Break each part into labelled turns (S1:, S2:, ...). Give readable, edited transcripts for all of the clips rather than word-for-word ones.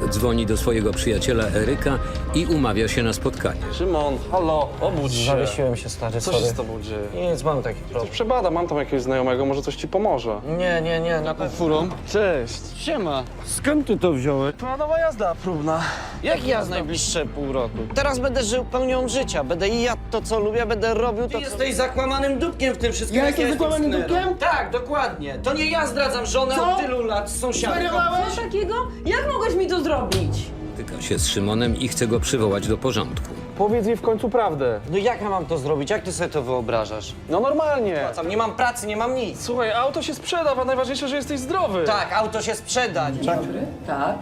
S1: dzwoni do swojego przyjaciela Eryka i umawia się na spotkanie.
S2: Szymon, halo, obudź się.
S3: Zawiesiłem się, stary,
S2: Co
S3: sorry.
S2: się z tobą dzieje?
S3: Nic, mam taki problem.
S2: Przebada, mam tam jakiegoś znajomego, może coś ci pomoże.
S3: Nie, na pewno.
S2: Furą? Cześć.
S3: Siema.
S4: Skąd ty to wziąłeś?
S2: Twoja nowa jazda próbna.
S3: Jak ja z najbliższe pół roku? Teraz będę żył pełnią życia. Będę i jadł to, co lubię, będę robił to,
S5: Ty jesteś zakłamanym dupkiem w tym wszystkim.
S4: Ja
S5: jak
S4: jestem zakłamanym
S5: sknerem.
S4: dupkiem?
S5: Tak, dokładnie. To nie ja zdradzam żonę
S4: Co?
S5: od tylu lat z sąsiadką.
S6: Co takiego? Jak mogłeś mi to zrobić?
S1: Tyka się z Szymonem i chce go przywołać do porządku.
S2: Powiedz jej w końcu prawdę.
S3: No jak ja mam to zrobić? Jak ty sobie to wyobrażasz?
S2: No normalnie.
S5: Tam nie mam pracy, nie mam nic.
S2: Słuchaj, auto się sprzeda, a najważniejsze, że jesteś zdrowy.
S5: Tak, auto się sprzedać.
S6: Tak,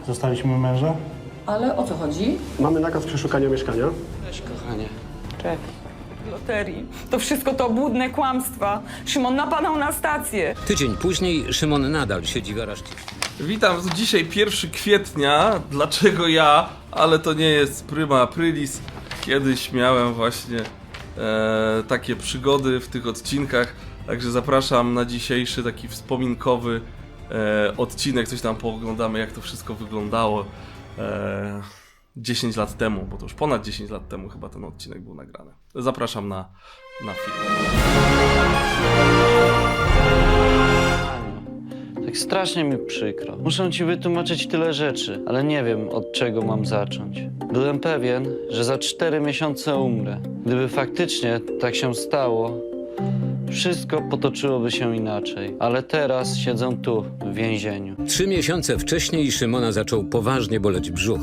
S4: Zostaliśmy męża?
S6: ale o co chodzi?
S7: Mamy nakaz przeszukania mieszkania.
S3: Cześć, kochanie.
S8: Loterii. To wszystko to obłudne kłamstwa. Szymon napadał na stację.
S1: Tydzień później Szymon nadal siedzi w areszcie.
S9: Witam, dzisiaj 1 kwietnia. Dlaczego ja? Ale to nie jest prima aprilis. Kiedyś miałem właśnie takie przygody w tych odcinkach. Także zapraszam na dzisiejszy taki wspominkowy odcinek. Coś tam pooglądamy, jak to wszystko wyglądało 10 lat temu, bo to już ponad 10 lat temu chyba ten odcinek był nagrany. Zapraszam na film.
S3: Tak strasznie mi przykro. Muszę ci wytłumaczyć tyle rzeczy, ale nie wiem, od czego mam zacząć. Byłem pewien, że za 4 miesiące umrę. Gdyby faktycznie tak się stało, wszystko potoczyłoby się inaczej. Ale teraz siedzę tu, w więzieniu.
S1: 3 miesiące wcześniej Szymona zaczął poważnie boleć brzuch.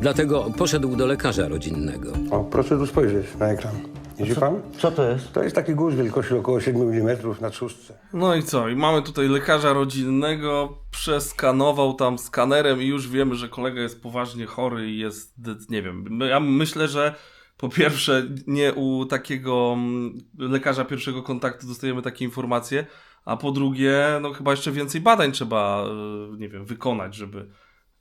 S1: Dlatego poszedł do lekarza rodzinnego.
S7: O, proszę tu spojrzeć na ekran. Widzi pan?
S3: Co to jest?
S7: To jest taki guz wielkości około 7 mm na trzustce.
S9: No i co? I mamy tutaj lekarza rodzinnego, przeskanował tam skanerem i już wiemy, że kolega jest poważnie chory i jest, nie wiem, ja myślę, że po pierwsze nie u takiego lekarza pierwszego kontaktu dostajemy takie informacje, a po drugie, no chyba jeszcze więcej badań trzeba, nie wiem, wykonać,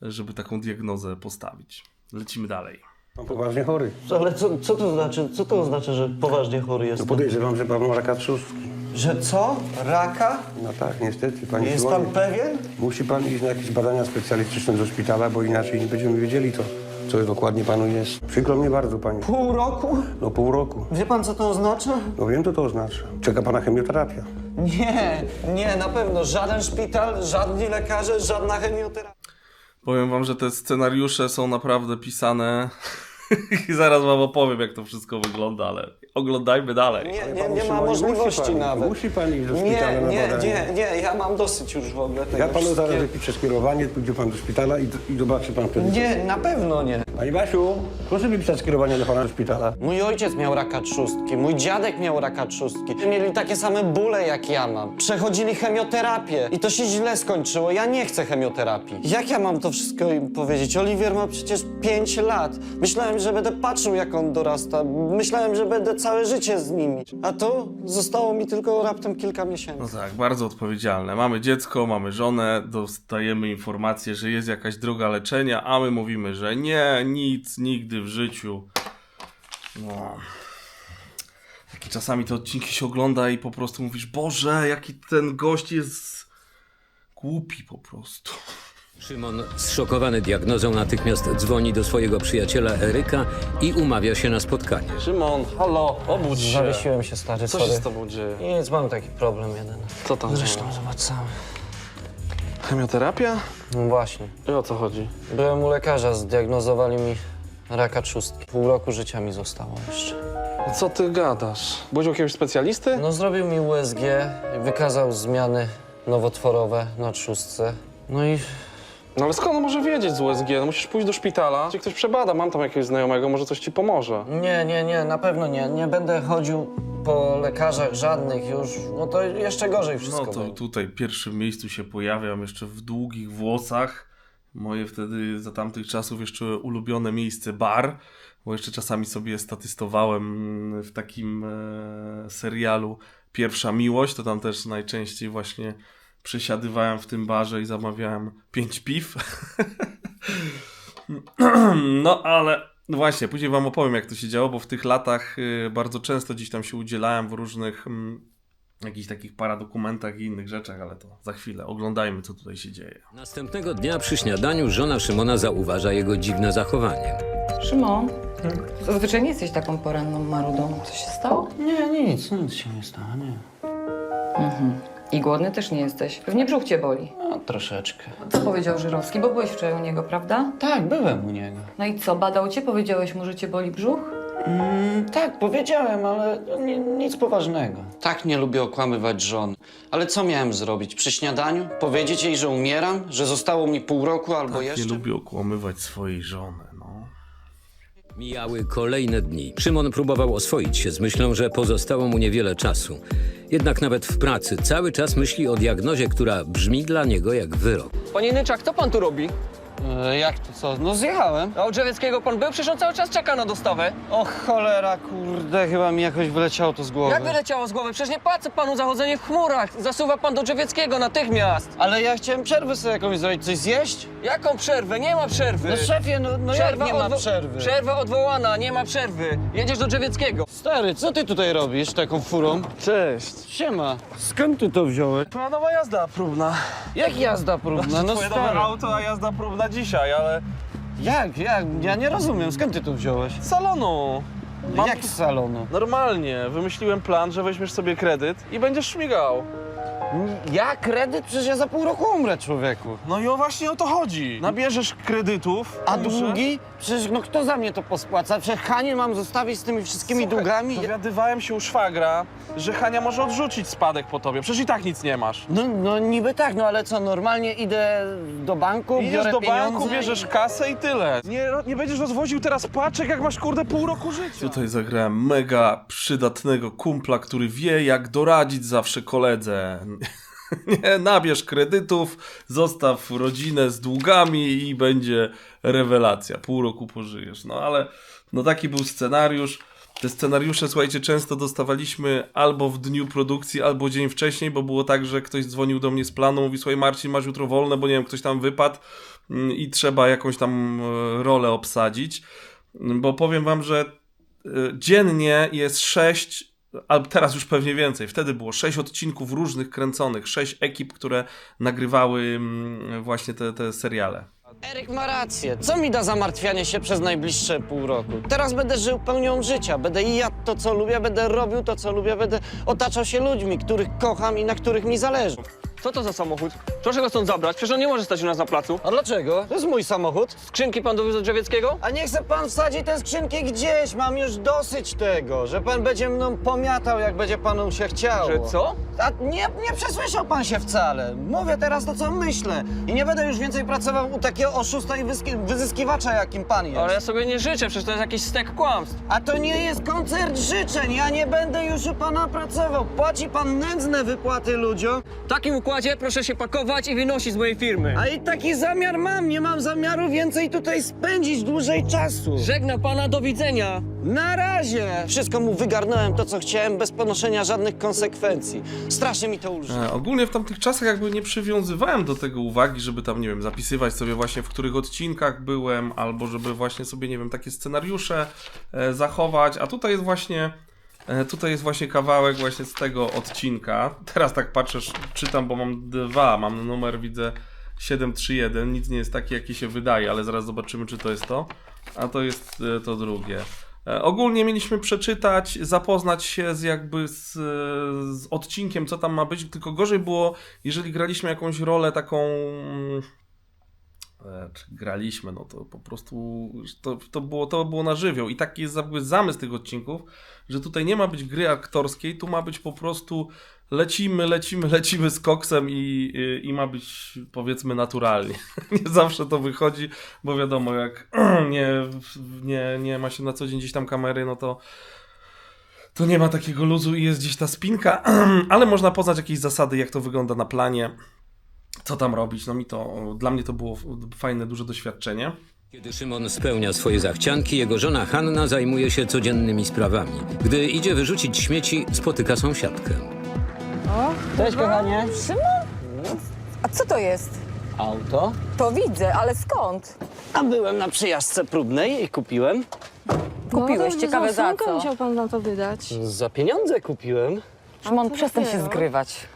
S9: żeby taką diagnozę postawić. Lecimy dalej.
S7: On poważnie chory.
S3: Ale co to znaczy? Co to oznacza, że poważnie chory
S7: No
S3: jestem?
S7: podejrzewam, że pan ma raka trzustki.
S3: Że co? Raka?
S7: No tak, niestety, panie
S3: Jest
S7: Szymonie.
S3: pan pewien?
S7: Musi pan iść na jakieś badania specjalistyczne do szpitala, bo inaczej nie będziemy wiedzieli to, co dokładnie panu jest. Przykro mnie bardzo, panie.
S3: Pół roku?
S7: No pół roku.
S3: Wie pan, co to oznacza?
S7: No wiem, co to oznacza. Czeka pana chemioterapia.
S3: Nie, na pewno. Żaden szpital, żadni lekarze, żadna chemioterapia.
S9: Powiem wam, że te scenariusze są naprawdę pisane i zaraz wam opowiem, jak to wszystko wygląda, ale oglądajmy dalej.
S3: Nie ma możliwości nawet.
S7: Musi pan iść do szpitala na badania.
S3: Nie, ja mam dosyć już w ogóle tego
S7: Ja panu zaraz
S3: wszystkiego.
S7: wypiszę skierowanie, pójdzie pan do szpitala i zobaczy pan wtedy.
S3: Nie, na pewno nie.
S7: Pani Basiu, proszę wypisać skierowanie do pana do szpitala.
S3: Mój ojciec miał raka trzustki, mój dziadek miał raka trzustki. Mieli takie same bóle jak ja mam. Przechodzili chemioterapię i to się źle skończyło. Ja nie chcę chemioterapii. Jak ja mam to wszystko im powiedzieć? Oliwier ma przecież 5 lat. Myślałem, że będę patrzył, jak on dorasta. Myślałem, że będę całe życie z nimi. A to zostało mi tylko raptem kilka
S9: No
S3: miesięcy.
S9: tak, bardzo odpowiedzialne. Mamy dziecko, mamy żonę, dostajemy informację, że jest jakaś droga leczenia, a my mówimy, że nie, nic, nigdy w życiu. No. Takie czasami te odcinki się ogląda i po prostu mówisz, Boże, jaki ten gość jest głupi po prostu.
S1: Szymon, zszokowany diagnozą, natychmiast dzwoni do swojego przyjaciela Eryka i umawia się na spotkanie.
S2: Szymon, halo, obudź się.
S3: Zawiesiłem się, stary,
S2: Co
S3: sorry.
S2: się z tobą dzieje?
S3: Nic, mam taki problem jeden.
S2: Co tam
S3: Zresztą
S2: dzieje?
S3: zobacz sam.
S2: Chemioterapia?
S3: No właśnie.
S2: I o co chodzi?
S3: Byłem u lekarza, zdiagnozowali mi raka trzustki. Pół roku życia mi zostało jeszcze.
S2: Co ty gadasz? Byłeś u jakiegoś specjalisty?
S3: No zrobił mi USG, wykazał zmiany nowotworowe na trzustce. No i
S2: No ale skąd on może wiedzieć z USG? No musisz pójść do szpitala, cię ktoś przebada, mam tam jakiegoś znajomego, może coś ci pomoże.
S3: nie, na pewno nie. Nie będę chodził po lekarzach żadnych już, no to jeszcze gorzej wszystko
S9: No to
S3: będzie.
S9: tutaj w pierwszym miejscu się pojawiam, jeszcze w długich włosach. Moje wtedy za tamtych czasów jeszcze ulubione miejsce bar, bo jeszcze czasami sobie statystowałem w takim serialu Pierwsza Miłość, to tam też najczęściej właśnie przesiadywałem w tym barze i zamawiałem 5 piw. No ale właśnie, później wam opowiem, jak to się działo, bo w tych latach bardzo często gdzieś tam się udzielałem w różnych jakichś takich paradokumentach i innych rzeczach, ale to za chwilę. Oglądajmy, co tutaj się dzieje.
S1: Następnego dnia przy śniadaniu żona Szymona zauważa jego dziwne zachowanie.
S8: Szymon, zazwyczaj nie jesteś taką poranną marudą. Co się stało?
S3: Nie, nic się nie stało, nie.
S8: I głodny też nie jesteś. Pewnie brzuch cię boli.
S3: No, troszeczkę.
S8: Co powiedział Żyrowski? Bo byłeś wczoraj u niego, prawda?
S3: Tak, byłem u niego.
S8: No i co, badał cię? Powiedziałeś mu, że cię boli brzuch?
S3: Tak, powiedziałem, ale nic poważnego. Tak nie lubię okłamywać żon. Ale co miałem zrobić? Przy śniadaniu? Powiedzieć jej, że umieram? Że zostało mi pół roku albo
S9: Nie
S3: jeszcze?
S9: lubię okłamywać swojej żony, no.
S1: Mijały kolejne dni. Szymon próbował oswoić się z myślą, że pozostało mu niewiele czasu. Jednak nawet w pracy cały czas myśli o diagnozie, która brzmi dla niego jak wyrok.
S5: Panie Nyczak, co pan tu robi?
S3: Jak to co? No zjechałem.
S5: A u Drzewieckiego pan był? Przecież on cały czas czeka na dostawę.
S3: O cholera, kurde, chyba mi jakoś wyleciało to z głowy.
S5: Jak wyleciało z głowy? Przecież nie płacę panu za chodzenie w chmurach. Zasuwa pan do Drzewieckiego natychmiast.
S3: Ale ja chciałem przerwę sobie jakąś zrobić, coś zjeść?
S5: Jaką przerwę? Nie ma przerwy.
S3: No szefie, no jak nie ma przerwy?
S5: Przerwa odwołana, nie ma przerwy. Jedziesz do Drzewieckiego.
S3: Stary, co ty tutaj robisz taką furą?
S2: Cześć.
S3: Siema.
S4: Skąd ty to wziąłeś?
S2: Twoja nowa jazda próbna.
S3: Jak jazda próbna? No
S2: Twoje
S3: stary.
S2: nowe auto, a jazda próbna dzisiaj, ale
S3: Jak? Ja nie rozumiem, skąd ty to wziąłeś?
S2: z salonu. Mam-
S3: Jak z salonu?
S2: Normalnie, wymyśliłem plan, że weźmiesz sobie kredyt i będziesz śmigał.
S3: Ja kredyt? Przecież ja za pół roku umrę, człowieku.
S2: No i właśnie o to chodzi. Nabierzesz kredytów.
S3: A
S2: duże.
S3: długi? Przecież no kto za mnie to pospłaca? Przecież Hanie mam zostawić z tymi wszystkimi długami?
S2: Dowiadywałem się u szwagra, że Hania może odrzucić spadek po tobie. Przecież i tak nic nie masz.
S3: No niby tak, no ale co, normalnie idę do banku,
S2: Idziesz
S3: biorę
S2: do
S3: pieniądze
S2: banku, bierzesz kasę i tyle. Nie będziesz rozwoził teraz paczek, jak masz kurde pół roku życia.
S9: Tutaj zagrałem mega przydatnego kumpla, który wie, jak doradzić zawsze koledze. Nie, nabierz kredytów, zostaw rodzinę z długami i będzie rewelacja. Pół roku pożyjesz. No ale no taki był scenariusz. Te scenariusze, słuchajcie, często dostawaliśmy albo w dniu produkcji, albo dzień wcześniej, bo było tak, że ktoś dzwonił do mnie z planu, mówi: słuchaj Marcin, masz jutro wolne, bo nie wiem, ktoś tam wypadł i trzeba jakąś tam rolę obsadzić. Bo powiem wam, że dziennie jest 6, albo teraz już pewnie więcej, wtedy było 6 odcinków różnych kręconych, 6 ekip, które nagrywały właśnie te seriale.
S3: Eryk ma rację. Co mi da zamartwianie się przez najbliższe pół roku? Teraz będę żył pełnią życia. Będę jadł to, co lubię, będę robił to, co lubię, będę otaczał się ludźmi, których kocham i na których mi zależy.
S5: Co to za samochód? Proszę go stąd zabrać, przecież on nie może stać u nas na placu.
S3: A dlaczego? To jest mój samochód.
S5: Skrzynki pan dowiózł do Drzewieckiego?
S3: A niech se pan wsadzi tę skrzynkę gdzieś. Mam już dosyć tego, że pan będzie mną pomiatał, jak będzie panu się chciało.
S5: Że co?
S3: A nie przesłyszał pan się wcale. Mówię teraz to, co myślę. I nie będę już więcej pracował u takiego oszusta i wyzyskiwacza, jakim pan jest.
S5: Ale ja sobie nie życzę, przecież to jest jakiś stek kłamstw.
S3: A to nie jest koncert życzeń. Ja nie będę już u pana pracował. Płaci pan nędzne wypłaty ludziom.
S5: W takim układzie proszę się pakować i wynosić z mojej firmy.
S3: A i taki zamiar mam. Nie mam zamiaru więcej tutaj spędzić dłużej czasu.
S5: Żegnam pana, do widzenia.
S3: Na razie! Wszystko mu wygarnąłem to, co chciałem, bez ponoszenia żadnych konsekwencji. Strasznie mi to ulży.
S9: Ogólnie w tamtych czasach jakby nie przywiązywałem do tego uwagi, żeby tam, nie wiem, zapisywać sobie właśnie, w których odcinkach byłem, albo żeby właśnie sobie, nie wiem, takie scenariusze zachować, a tutaj jest właśnie kawałek właśnie z tego odcinka. Teraz tak patrzę, czytam, bo mam 2, mam numer, widzę 731, nic nie jest taki, jaki się wydaje, ale zaraz zobaczymy, czy to jest to, a to jest to drugie. Ogólnie mieliśmy przeczytać, zapoznać się z odcinkiem, co tam ma być, tylko gorzej było, jeżeli graliśmy jakąś rolę taką... Czy graliśmy, no to po prostu to było na żywioł. I taki jest jakby zamysł tych odcinków, że tutaj nie ma być gry aktorskiej, tu ma być po prostu lecimy z koksem i ma być, powiedzmy, naturalnie. Nie zawsze to wychodzi, bo wiadomo, jak nie ma się na co dzień gdzieś tam kamery, no to nie ma takiego luzu i jest gdzieś ta spinka, ale można poznać jakieś zasady, jak to wygląda na planie, co tam robić. No dla mnie to było fajne, duże doświadczenie.
S1: Kiedy Szymon spełnia swoje zachcianki, jego żona Hanna zajmuje się codziennymi sprawami. Gdy idzie wyrzucić śmieci, spotyka sąsiadkę.
S3: Cześć, kochanie.
S8: A co to jest?
S3: Auto.
S8: To widzę, ale skąd?
S3: A byłem na przejażdżce próbnej i kupiłem.
S8: Kupiłeś, ciekawe za co?
S10: musiał pan na to wydać.
S3: Za pieniądze kupiłem.
S8: Szymon, przestań się zgrywać.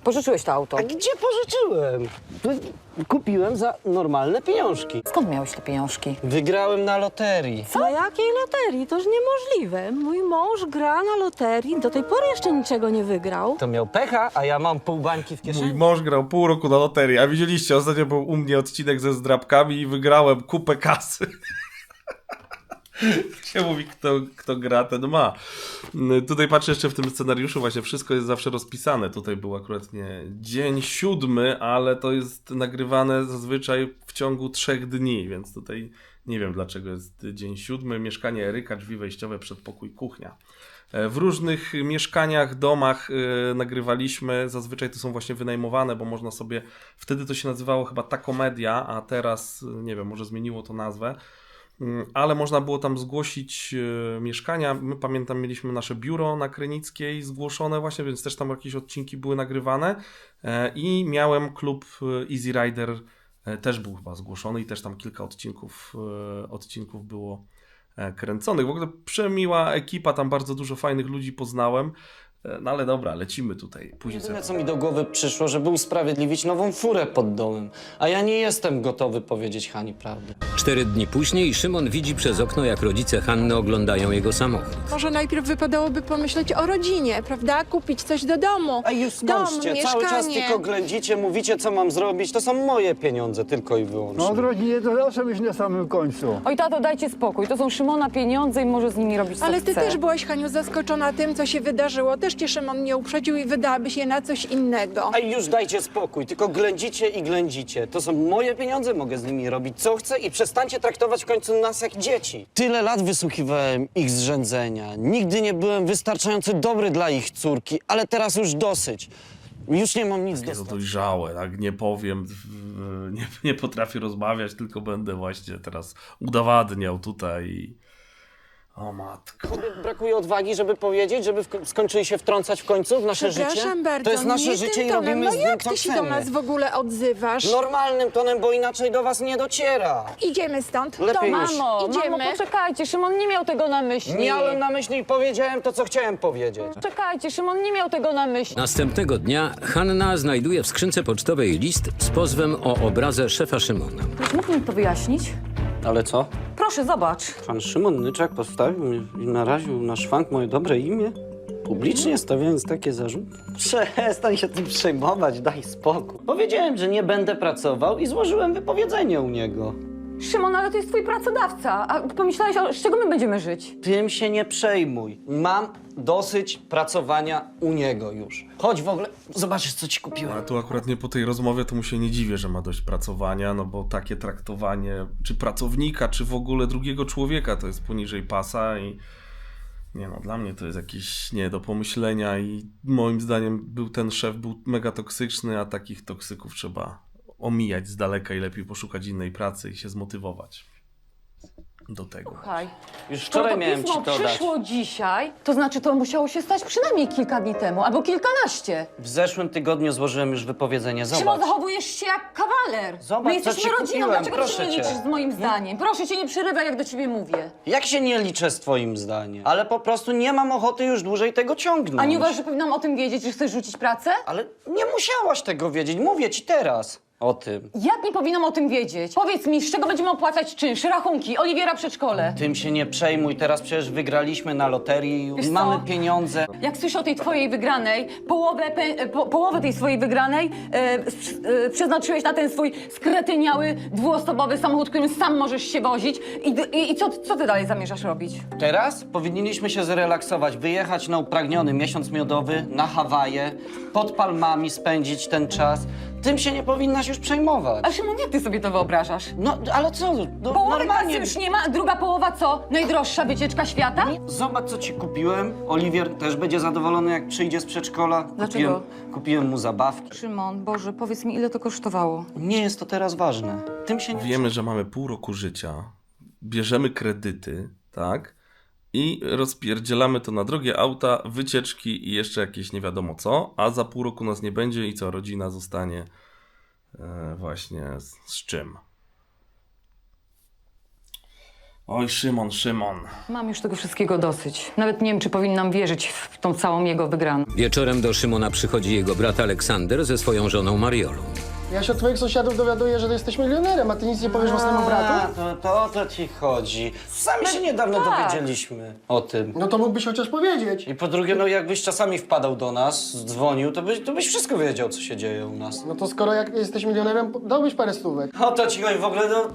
S8: Pożyczyłeś to auto.
S3: A gdzie pożyczyłem? Kupiłem za normalne pieniążki.
S8: Skąd miałeś te pieniążki?
S3: Wygrałem na loterii.
S6: Na jakiej loterii? Toż niemożliwe. Mój mąż gra na loterii, do tej pory jeszcze niczego nie wygrał.
S3: To miał pecha, a ja mam pół bańki w
S9: Mój
S3: kieszeni.
S9: mąż grał pół roku na loterii, a widzieliście, ostatnio był u mnie odcinek ze zdrabkami i wygrałem kupę kasy. Się mówi, kto gra, ten ma. Tutaj patrzę jeszcze w tym scenariuszu, właśnie wszystko jest zawsze rozpisane. Tutaj był akurat nie dzień 7, ale to jest nagrywane zazwyczaj w ciągu 3 dni, więc tutaj nie wiem dlaczego jest dzień 7. Mieszkanie Eryka, drzwi wejściowe, przedpokój, kuchnia. W różnych mieszkaniach, domach nagrywaliśmy, zazwyczaj to są właśnie wynajmowane, bo można sobie, wtedy to się nazywało chyba Takomedia, a teraz, nie wiem, może zmieniło to nazwę, ale można było tam zgłosić mieszkania. My pamiętam, mieliśmy nasze biuro na Krynickiej zgłoszone właśnie, więc też tam jakieś odcinki były nagrywane i miałem klub Easy Rider, też był chyba zgłoszony i też tam kilka odcinków było kręconych. W ogóle przemiła ekipa, tam bardzo dużo fajnych ludzi poznałem. No ale dobra, lecimy tutaj. Później
S3: Jedyne, co mi do głowy przyszło, żeby usprawiedliwić nową furę pod domem. A ja nie jestem gotowy powiedzieć Hani prawdy.
S1: 4 dni później Szymon widzi przez okno, jak rodzice Hanny oglądają jego samochód.
S10: Może najpierw wypadałoby pomyśleć o rodzinie, prawda? Kupić coś do domu.
S3: A już skończcie,
S10: Dom,
S3: cały czas
S10: mieszkanie.
S3: tylko ględzicie, mówicie co mam zrobić. To są moje pieniądze tylko i wyłącznie.
S4: No od rodzinie to zawsze być na samym końcu.
S8: Oj, tato, dajcie spokój. To są Szymona pieniądze i może z nimi robić co
S10: Ale ty
S8: chce.
S10: też byłaś, Haniu, zaskoczona tym, co się wydarzyło. Też cię Szymon nie uprzedził i wydałabyś je na coś innego.
S3: A już dajcie spokój, tylko ględzicie i ględzicie. To są moje pieniądze, mogę z nimi robić co chcę i przestańcie traktować w końcu nas jak dzieci. Tyle lat wysłuchiwałem ich zrzędzenia. Nigdy nie byłem wystarczająco dobry dla ich córki, ale teraz już dosyć. Już nie mam nic do
S9: to dojrzałe, tak nie powiem, nie potrafię rozmawiać, tylko będę właśnie teraz udowadniał tutaj. O matko.
S3: Brakuje odwagi, żeby powiedzieć, żeby skończyli się wtrącać w końcu w nasze życie?
S10: Przepraszam bardzo,
S3: To jest nasze
S10: nie
S3: życie
S10: tym
S3: i
S10: tonem.
S3: robimy
S10: No
S3: z nim
S10: jak
S3: co
S10: ty się do
S3: chcemy.
S10: nas w ogóle odzywasz?
S3: Normalnym tonem, bo inaczej do was nie dociera.
S10: Idziemy stąd.
S3: Lepiej
S10: Doma.
S3: już.
S10: Idziemy.
S8: Mamo, poczekajcie, Szymon nie miał tego na myśli.
S3: Miałem na myśli i powiedziałem to, co chciałem powiedzieć.
S8: Czekajcie, Szymon nie miał tego na myśli.
S1: Następnego dnia Hanna znajduje w skrzynce pocztowej list z pozwem o obrazę szefa Szymona.
S8: Mógł mi to wyjaśnić?
S3: Ale co?
S8: Proszę, zobacz.
S3: Pan Szymon Nyczak postawił mnie i naraził na szwank moje dobre imię? Publicznie stawiając takie zarzuty? Przestań się tym przejmować, daj spokój. Powiedziałem, że nie będę pracował i złożyłem wypowiedzenie u niego.
S8: Szymon, ale to jest twój pracodawca. A pomyślałeś, z czego my będziemy żyć?
S3: Tym się nie przejmuj. Mam dosyć pracowania u niego już. Chodź w ogóle, zobaczysz, co ci kupiłem.
S9: A tu akurat nie po tej rozmowie to mu się nie dziwię, że ma dość pracowania, no bo takie traktowanie czy pracownika, czy w ogóle drugiego człowieka to jest poniżej pasa i nie no, dla mnie to jest jakieś nie do pomyślenia i moim zdaniem ten szef był mega toksyczny, a takich toksyków trzeba omijać z daleka i lepiej poszukać innej pracy i się zmotywować do tego.
S8: Słuchaj,
S3: Już wczoraj miałem ci
S8: pismo
S3: to dać.
S8: przyszło dzisiaj, to znaczy to musiało się stać przynajmniej kilka dni temu, albo kilkanaście.
S3: W zeszłym tygodniu złożyłem już wypowiedzenie,
S8: Szymon,
S3: zobacz.
S8: zachowujesz się jak kawaler.
S3: Zobacz,
S8: My
S3: co
S8: jesteśmy
S3: ci
S8: rodziną,
S3: kupiłem,
S8: dlaczego
S3: proszę
S8: ty się nie
S3: cię.
S8: liczysz z moim zdaniem? Proszę cię, nie przerywaj, jak do ciebie mówię.
S3: Jak się nie liczę z twoim zdaniem? Ale po prostu nie mam ochoty już dłużej tego ciągnąć.
S8: A nie uważasz, że powinnam o tym wiedzieć, że chcesz rzucić pracę?
S3: Ale nie musiałaś tego wiedzieć, mówię ci teraz o tym.
S8: Jak nie powinnam o tym wiedzieć? Powiedz mi, z czego będziemy opłacać czynsz, rachunki, Oliwiera przedszkole?
S3: Tym się nie przejmuj, teraz przecież wygraliśmy na loterii,
S8: Wiesz co?
S3: mamy pieniądze.
S8: Jak słyszę o tej twojej wygranej, połowę tej swojej wygranej przeznaczyłeś na ten swój skretyniały, dwuosobowy samochód, którym sam możesz się wozić. I co ty dalej zamierzasz robić?
S3: Teraz powinniśmy się zrelaksować, wyjechać na upragniony miesiąc miodowy na Hawaje, pod palmami spędzić ten czas. Tym się nie powinnaś już przejmować.
S8: A Szymon, jak ty sobie to wyobrażasz?
S3: No, ale co? No,
S8: Połowy kasy
S3: normalnie.
S8: już nie ma, a druga połowa co? Najdroższa wycieczka świata?
S3: Zobacz, co ci kupiłem. Oliwier też będzie zadowolony, jak przyjdzie z przedszkola.
S8: Dlaczego?
S3: Kupiłem mu zabawki.
S8: Szymon, Boże, powiedz mi, ile to kosztowało?
S3: Nie jest to teraz ważne. Tym się nie
S9: Wiemy, że mamy pół roku życia, bierzemy kredyty, tak? I rozpierdzielamy to na drogie auta, wycieczki i jeszcze jakieś nie wiadomo co, a za pół roku nas nie będzie i co, rodzina zostanie właśnie z czym? Oj, Szymon.
S8: Mam już tego wszystkiego dosyć. Nawet nie wiem, czy powinnam wierzyć w tą całą jego wygraną.
S1: Wieczorem do Szymona przychodzi jego brat Aleksander ze swoją żoną Mariolą.
S11: Ja się od twoich sąsiadów dowiaduję, że ty jesteś milionerem, a ty nic nie powiesz własnemu bratu?
S3: To o to ci chodzi. Sami się niedawno dowiedzieliśmy o tym.
S11: No to mógłbyś chociaż powiedzieć.
S3: I po drugie, no jakbyś czasami wpadał do nas, dzwonił, to byś wszystko wiedział, co się dzieje u nas.
S11: No to skoro jak jesteś milionerem, dałbyś parę stówek.
S3: O to ci chodzi w ogóle, no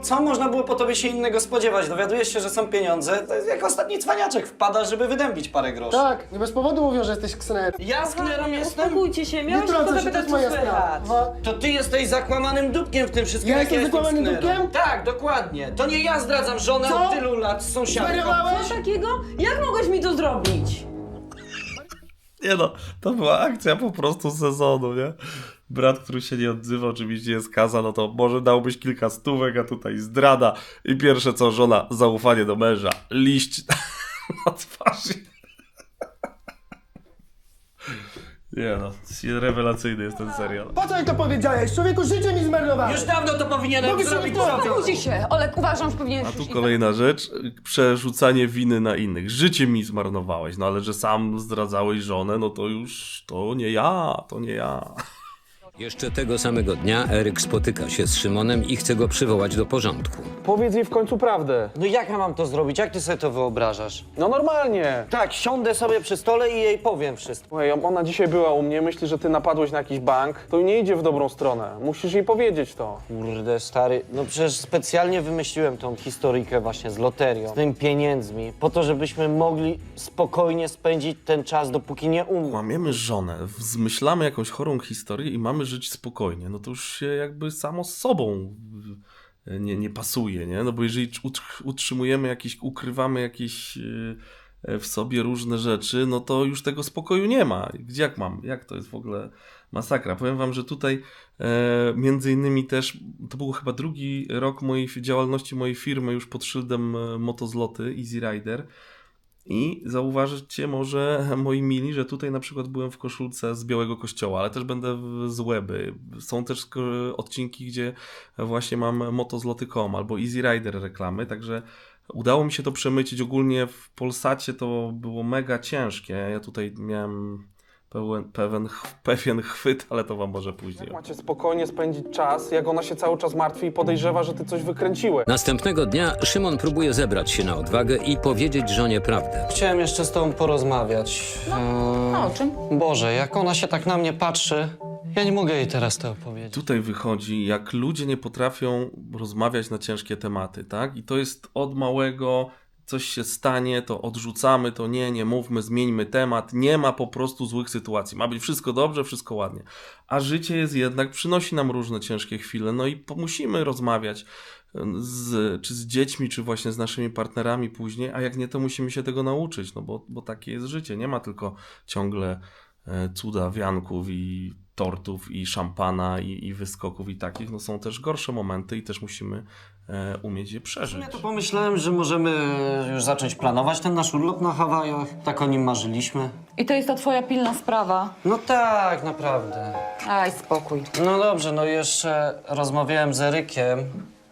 S3: co można było po tobie się innego spodziewać? Dowiadujesz się, że są pieniądze, to jest jak ostatni cwaniaczek wpada, żeby wydębić parę groszy.
S11: Tak, nie bez powodu mówią, że jesteś ksenerem.
S3: Ja z klerą jestem?
S6: Uspokójcie się,
S11: Nie
S6: miałeś tylko
S11: trącę się, to
S6: zapytać,
S11: jest
S6: co
S11: moja
S6: słychać.
S11: sprawa.
S3: To ty jesteś zakłamanym dupkiem w tym wszystkim,
S11: Ja
S3: jak
S11: jestem zakłamanym
S3: sknerą.
S11: dupkiem?
S3: Tak, dokładnie. To nie ja zdradzam żonę
S11: Co?
S3: od tylu lat z sąsiadką.
S11: Zwariowałeś?
S6: Co takiego? Jak mogłeś mi to zrobić?
S9: Nie no, to była akcja po prostu sezonu, nie? Brat, który się nie odzywa, oczywiście jest kaza, no to może dałbyś kilka stówek, a tutaj zdrada. I pierwsze co, żona, zaufanie do męża, liść na twarzy. Nie no, rewelacyjny jest ten serial.
S11: Po co jej to powiedziałeś? Człowieku, życie mi zmarnowałeś.
S3: Już dawno to powinienem
S11: Mogę sobie
S3: zrobić.
S11: to-
S8: Spokójcie się, Olek, uważam, że powinieneś
S9: A tu
S8: już iść.
S9: kolejna rzecz, przerzucanie winy na innych. Życie mi zmarnowałeś, no ale że sam zdradzałeś żonę, no to już, to nie ja.
S1: Jeszcze tego samego dnia Eryk spotyka się z Szymonem i chce go przywołać do porządku.
S2: Powiedz jej w końcu prawdę.
S3: No jak ja mam to zrobić? Jak ty sobie to wyobrażasz?
S2: No normalnie.
S3: Tak, siądę sobie przy stole i jej powiem wszystko.
S2: Słuchaj, ona dzisiaj była u mnie, myśli, że ty napadłeś na jakiś bank. To nie idzie w dobrą stronę. Musisz jej powiedzieć to.
S3: Kurde, stary, no przecież specjalnie wymyśliłem tą historyjkę właśnie z loterią, z tymi pieniędzmi, po to, żebyśmy mogli spokojnie spędzić ten czas, dopóki nie umrę.
S9: Kłamiemy żonę, zmyślamy jakąś chorą historię i mamy żyć spokojnie, no to już się jakby samo z sobą nie pasuje, nie? No bo jeżeli utrzymujemy jakieś, ukrywamy jakieś w sobie różne rzeczy, no to już tego spokoju nie ma. Jak to jest w ogóle masakra? Powiem wam, że tutaj między innymi też, to był chyba drugi rok działalności mojej firmy już pod szyldem Motozloty, Easy Rider. I zauważycie może, moi mili, że tutaj na przykład byłem w koszulce z Białego Kościoła, ale też będę z Łeby. Są też odcinki, gdzie właśnie mam motozloty.com albo Easy Rider reklamy, także udało mi się to przemycić. Ogólnie w Polsacie to było mega ciężkie. Ja tutaj miałem pewien chwyt, ale to wam może później.
S2: Jak macie spokojnie spędzić czas, jak ona się cały czas martwi i podejrzewa, że ty coś wykręciłeś?
S1: Następnego dnia Szymon próbuje zebrać się na odwagę i powiedzieć żonie prawdę.
S3: Chciałem jeszcze z tobą porozmawiać.
S8: No, o czym?
S3: Boże, jak ona się tak na mnie patrzy, ja nie mogę jej teraz to opowiedzieć.
S9: Tutaj wychodzi, jak ludzie nie potrafią rozmawiać na ciężkie tematy, tak? I to jest od małego, coś się stanie, to odrzucamy, to nie mówmy, zmieńmy temat. Nie ma po prostu złych sytuacji. Ma być wszystko dobrze, wszystko ładnie. A życie jest jednak, przynosi nam różne ciężkie chwile, no i musimy rozmawiać czy z dziećmi, czy właśnie z naszymi partnerami później, a jak nie, to musimy się tego nauczyć, no bo takie jest życie. Nie ma tylko ciągle cuda, wianków i tortów i szampana i wyskoków i takich, no są też gorsze momenty i też musimy umieć je przeżyć.
S3: Ja to pomyślałem, że możemy już zacząć planować ten nasz urlop na Hawajach. Tak o nim marzyliśmy.
S8: I to jest ta twoja pilna sprawa.
S3: No tak, naprawdę.
S8: Aj, spokój.
S3: No dobrze, no jeszcze rozmawiałem z Erykiem.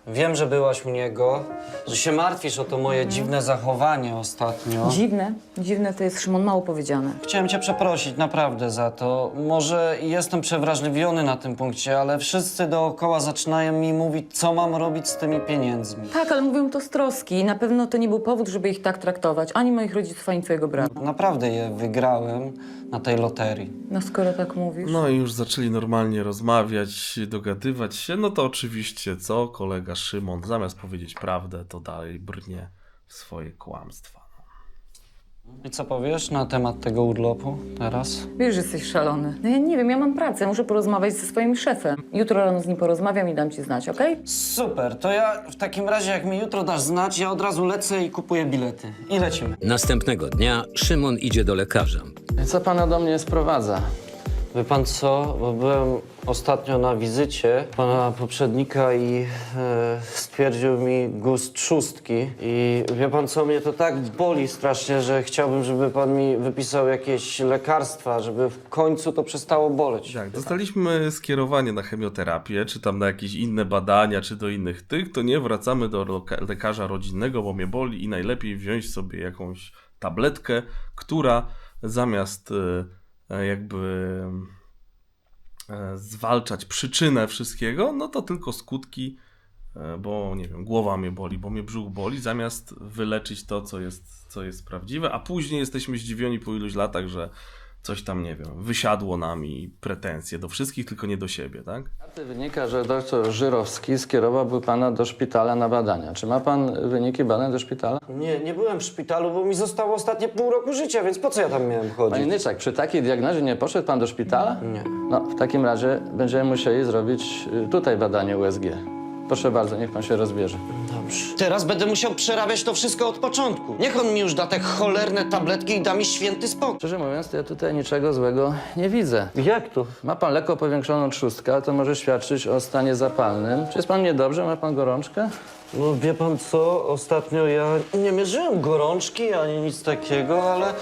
S3: Wiem, że byłaś u niego, że się martwisz o to moje dziwne zachowanie ostatnio.
S8: Dziwne to jest, Szymon, mało powiedziane.
S3: Chciałem cię przeprosić naprawdę za to. Może jestem przewrażliwiony na tym punkcie, ale wszyscy dookoła zaczynają mi mówić, co mam robić z tymi pieniędzmi.
S8: Tak, ale mówią to z troski i na pewno to nie był powód, żeby ich tak traktować. Ani moich rodziców, ani twojego brata.
S3: Naprawdę je wygrałem na tej loterii.
S8: No skoro tak mówisz.
S9: No i już zaczęli normalnie rozmawiać, dogadywać się, no to oczywiście co? Kolega Szymon zamiast powiedzieć prawdę, to dalej brnie w swoje kłamstwa.
S3: I co powiesz na temat tego urlopu teraz?
S8: Wiesz, że jesteś szalony. No ja nie wiem, ja mam pracę, muszę porozmawiać ze swoim szefem. Jutro rano z nim porozmawiam i dam ci znać, okej?
S3: Super, to ja w takim razie, jak mi jutro dasz znać, ja od razu lecę i kupuję bilety. I lecimy.
S1: Następnego dnia Szymon idzie do lekarza.
S5: Co pana do mnie sprowadza?
S3: Wie pan co, bo byłem ostatnio na wizycie pana poprzednika i stwierdził mi gust trzustki. I wie pan co, mnie to tak boli strasznie, że chciałbym, żeby pan mi wypisał jakieś lekarstwa, żeby w końcu to przestało boleć.
S9: Jak dostaliśmy skierowanie na chemioterapię, czy tam na jakieś inne badania, czy do innych tych, to nie wracamy do lekarza rodzinnego, bo mnie boli i najlepiej wziąć sobie jakąś tabletkę, która zamiast zwalczać przyczynę wszystkiego, no to tylko skutki, bo nie wiem, głowa mnie boli, bo mnie brzuch boli, zamiast wyleczyć to, co jest prawdziwe, a później jesteśmy zdziwieni po iluś latach, że coś tam, nie wiem, wysiadło nam i pretensje do wszystkich, tylko nie do siebie, tak?
S12: Wynika, że doktor Żyrowski skierowałby pana do szpitala na badania. Czy ma pan wyniki badań do szpitala?
S3: Nie byłem w szpitalu, bo mi zostało ostatnie pół roku życia, więc po co ja tam miałem chodzić?
S12: Panie Nyczak, przy takiej diagnozie nie poszedł pan do szpitala?
S3: Nie.
S12: No, w takim razie będziemy musieli zrobić tutaj badanie USG. Proszę bardzo, niech pan się rozbierze.
S3: Dobrze. Teraz będę musiał przerabiać to wszystko od początku. Niech on mi już da te cholerne tabletki i da mi święty spokój.
S12: Szczerze mówiąc, to ja tutaj niczego złego nie widzę.
S3: Jak to?
S12: Ma pan lekko powiększoną trzustkę, ale to może świadczyć o stanie zapalnym. Czy jest pan niedobrze? Ma pan gorączkę?
S3: No wie pan co, ostatnio ja nie mierzyłem gorączki ani nic takiego, ale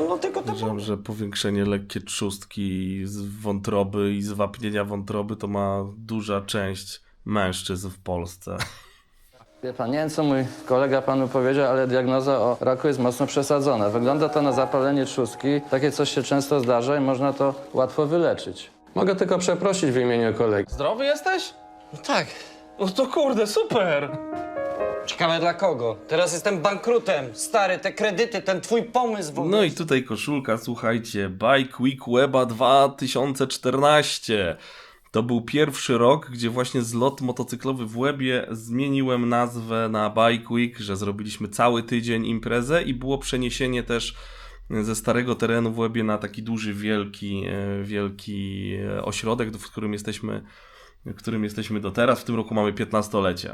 S3: no tylko to...
S9: Podejrzewam, że powiększenie lekkie trzustki z wątroby i zwapnienia wątroby to ma duża część mężczyzn w Polsce.
S12: Wie pan, nie wiem, co mój kolega panu powiedział, ale diagnoza o raku jest mocno przesadzona. Wygląda to na zapalenie trzustki. Takie coś się często zdarza i można to łatwo wyleczyć. Mogę tylko przeprosić w imieniu kolegi.
S2: Zdrowy jesteś?
S3: No tak.
S2: No to kurde, super!
S3: Ciekawe dla kogo? Teraz jestem bankrutem. Stary, te kredyty, ten twój pomysł w ogóle...
S9: No i tutaj koszulka, słuchajcie, Bike Week Weba 2014. To był pierwszy rok, gdzie właśnie zlot motocyklowy w Łebie zmieniłem nazwę na Bike Week, że zrobiliśmy cały tydzień imprezę i było przeniesienie też ze starego terenu w Łebie na taki duży, wielki ośrodek, w którym jesteśmy do teraz. W tym roku mamy 15-lecie.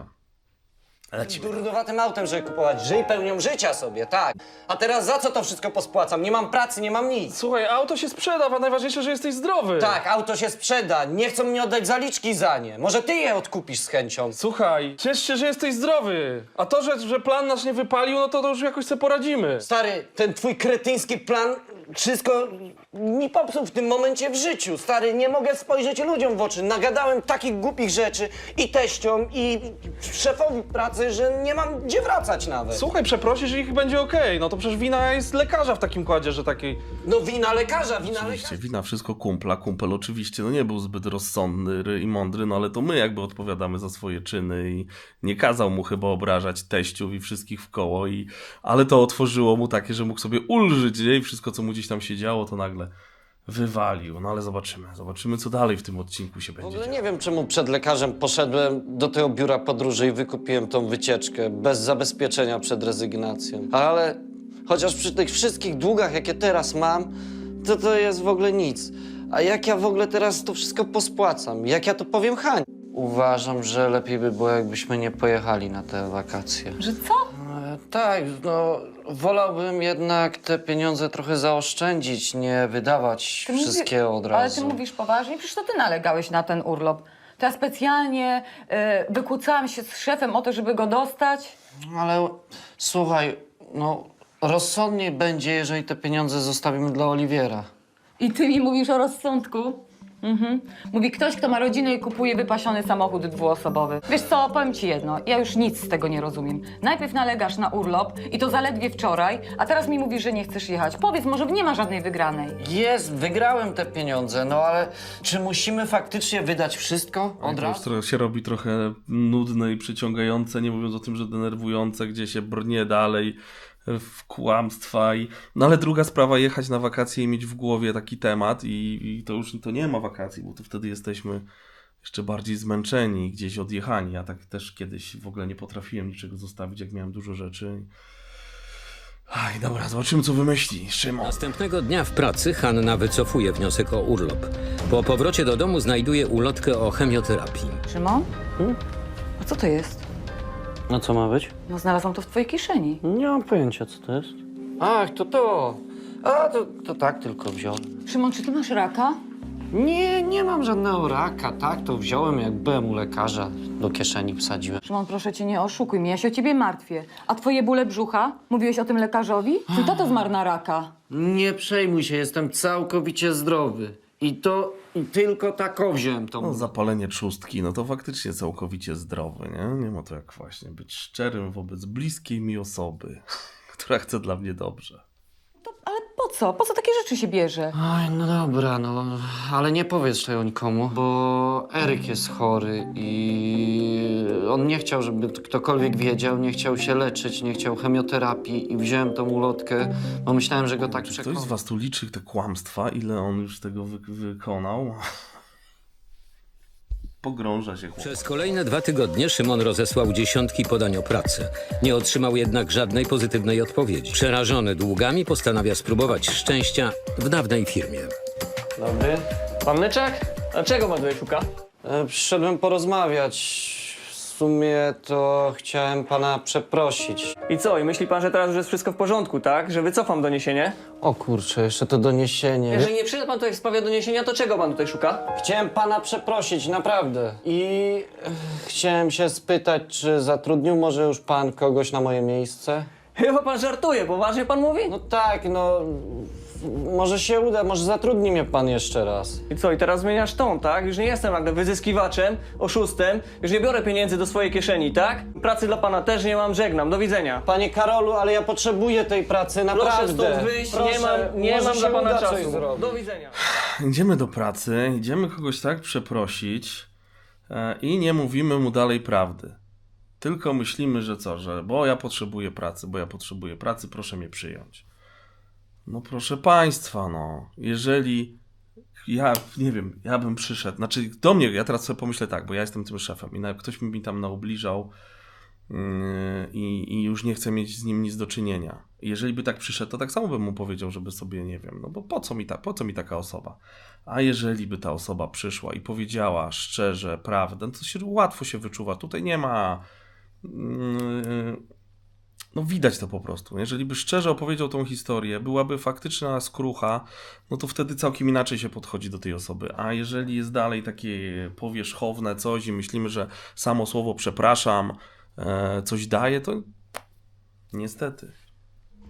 S3: Durnowatym autem, żeby kupować. Żyj pełnią życia sobie, tak. A teraz za co to wszystko pospłacam? Nie mam pracy, nie mam nic.
S2: Słuchaj, auto się sprzeda, a najważniejsze, że jesteś zdrowy.
S3: Tak, auto się sprzeda. Nie chcą mi oddać zaliczki za nie. Może ty je odkupisz z chęcią.
S2: Słuchaj, ciesz się, że jesteś zdrowy. A to, że plan nasz nie wypalił, no to już jakoś sobie poradzimy.
S3: Stary, ten twój kretyński plan wszystko mi popsuł w tym momencie w życiu. Stary, nie mogę spojrzeć ludziom w oczy. Nagadałem takich głupich rzeczy i teściom, i szefowi pracy, że nie mam gdzie wracać nawet.
S2: Słuchaj, przeprosisz i ich będzie okej. No to przecież wina jest lekarza w takim kładzie, że takiej...
S3: No wina lekarza,
S9: Oczywiście, wina wszystko kumpla. Kumpel oczywiście no nie był zbyt rozsądny i mądry, no ale to my jakby odpowiadamy za swoje czyny i nie kazał mu chyba obrażać teściów i wszystkich w koło, ale to otworzyło mu takie, że mógł sobie ulżyć, nie? I wszystko, co mu gdzieś tam się działo, to nagle wywalił. No ale zobaczymy, co dalej w tym odcinku się
S3: W
S9: będzie
S3: ogóle
S9: działo.
S3: nie wiem, czemu przed lekarzem poszedłem do tego biura podróży i wykupiłem tą wycieczkę bez zabezpieczenia przed rezygnacją. Ale chociaż przy tych wszystkich długach, jakie teraz mam, to jest w ogóle nic. A jak ja w ogóle teraz to wszystko pospłacam? Jak ja to powiem Hani? Uważam, że lepiej by było, jakbyśmy nie pojechali na te wakacje.
S8: Że co?
S3: Tak, no wolałbym jednak te pieniądze trochę zaoszczędzić, nie wydawać wszystkiego od razu.
S8: Ale ty mówisz poważnie? Przecież to ty nalegałeś na ten urlop. To ja specjalnie wykłócałam się z szefem o to, żeby go dostać.
S3: Ale słuchaj, no rozsądniej będzie, jeżeli te pieniądze zostawimy dla Oliwiera.
S8: I ty mi mówisz o rozsądku? Mówi ktoś, kto ma rodzinę i kupuje wypasiony samochód dwuosobowy. Wiesz co, powiem ci jedno, ja już nic z tego nie rozumiem. Najpierw nalegasz na urlop i to zaledwie wczoraj, a teraz mi mówisz, że nie chcesz jechać. Powiedz, może nie ma żadnej wygranej.
S3: Wygrałem te pieniądze, no ale czy musimy faktycznie wydać wszystko od
S9: To
S3: razu?
S9: już się robi trochę nudne i przyciągające, nie mówiąc o tym, że denerwujące, gdzie się brnie dalej w kłamstwa. No ale druga sprawa, jechać na wakacje i mieć w głowie taki temat i to już to nie ma wakacji, bo to wtedy jesteśmy jeszcze bardziej zmęczeni, gdzieś odjechani. Ja tak też kiedyś w ogóle nie potrafiłem niczego zostawić, jak miałem dużo rzeczy. Aj, dobra, zobaczymy, co wymyśli Szymon.
S1: Następnego dnia w pracy Hanna wycofuje wniosek o urlop. Po powrocie do domu znajduje ulotkę o chemioterapii.
S8: Szymon? A co to jest?
S3: No co ma być?
S8: No znalazłam to w twojej kieszeni.
S3: Nie mam pojęcia, co to jest. Ach, to. A, to tak tylko wziąłem.
S8: Szymon, czy ty masz raka?
S3: Nie mam żadnego raka, tak? To wziąłem, jak byłem u lekarza, do kieszeni wsadziłem.
S8: Szymon, proszę cię, nie oszukuj mnie, ja się o ciebie martwię. A twoje bóle brzucha? Mówiłeś o tym lekarzowi? Twój tato zmarł na raka.
S3: Nie przejmuj się, jestem całkowicie zdrowy. I tylko tak wziąłem to.
S9: No, zapalenie trzustki, no to faktycznie całkowicie zdrowy, nie? Nie ma to jak właśnie być szczerym wobec bliskiej mi osoby, która chce dla mnie dobrze.
S8: Ale po co? Po co takie rzeczy się bierze?
S3: Oj, no dobra, no, ale nie powiedz tego nikomu, bo Eryk jest chory i on nie chciał, żeby ktokolwiek wiedział, nie chciał się leczyć, nie chciał chemioterapii i wziąłem tą ulotkę, bo myślałem, że go tak
S9: Czy ktoś
S3: przekona.
S9: z was tu liczy te kłamstwa? Ile on już tego wykonał? Pogrąża się chłopak.
S1: Przez kolejne 2 tygodnie Szymon rozesłał dziesiątki podań o pracę. Nie otrzymał jednak żadnej pozytywnej odpowiedzi. Przerażony długami postanawia spróbować szczęścia w dawnej firmie.
S3: Dobry.
S5: Pan Myczek? Dlaczego pan tutaj szuka?
S3: Przyszedłem porozmawiać. W sumie to chciałem pana przeprosić.
S5: I co? I myśli pan, że teraz już jest wszystko w porządku, tak? Że wycofam doniesienie?
S3: O kurczę, jeszcze to doniesienie.
S5: Jeżeli nie przyjdzie pan tutaj w sprawie doniesienia, to czego pan tutaj szuka?
S3: Chciałem pana przeprosić, naprawdę. I chciałem się spytać, czy zatrudnił może już pan kogoś na moje miejsce?
S5: Chyba pan żartuje, poważnie pan mówi?
S3: No tak, no... Może się uda, może zatrudni mnie pan jeszcze raz.
S5: I co, i teraz zmieniasz ton, tak? Już nie jestem nagle wyzyskiwaczem, oszustem, już nie biorę pieniędzy do swojej kieszeni, tak? Pracy dla pana też nie mam, żegnam, do widzenia.
S3: Panie Karolu, ale ja potrzebuję tej pracy,
S5: Proszę
S3: naprawdę.
S5: stąd wyjść,
S3: Proszę,
S5: nie
S3: może
S5: mam
S3: się
S5: dla pana
S3: uda coś
S5: czasu.
S3: zrobić.
S5: Do widzenia.
S9: Idziemy do pracy, idziemy kogoś tak przeprosić i nie mówimy mu dalej prawdy. Tylko myślimy, że co, że bo ja potrzebuję pracy, proszę mnie przyjąć. No proszę państwa, no, jeżeli ja, nie wiem, ja bym przyszedł, znaczy do mnie, ja teraz sobie pomyślę tak, bo ja jestem tym szefem i ktoś mi tam naubliżał i już nie chcę mieć z nim nic do czynienia. Jeżeli by tak przyszedł, to tak samo bym mu powiedział, żeby sobie, nie wiem, no bo po co mi taka osoba? A jeżeli by ta osoba przyszła i powiedziała szczerze prawdę, no to łatwo się wyczuwa, tutaj nie ma... No widać to po prostu. Jeżeli by szczerze opowiedział tą historię, byłaby faktyczna skrucha, no to wtedy całkiem inaczej się podchodzi do tej osoby. A jeżeli jest dalej takie powierzchowne coś i myślimy, że samo słowo przepraszam coś daje, to niestety.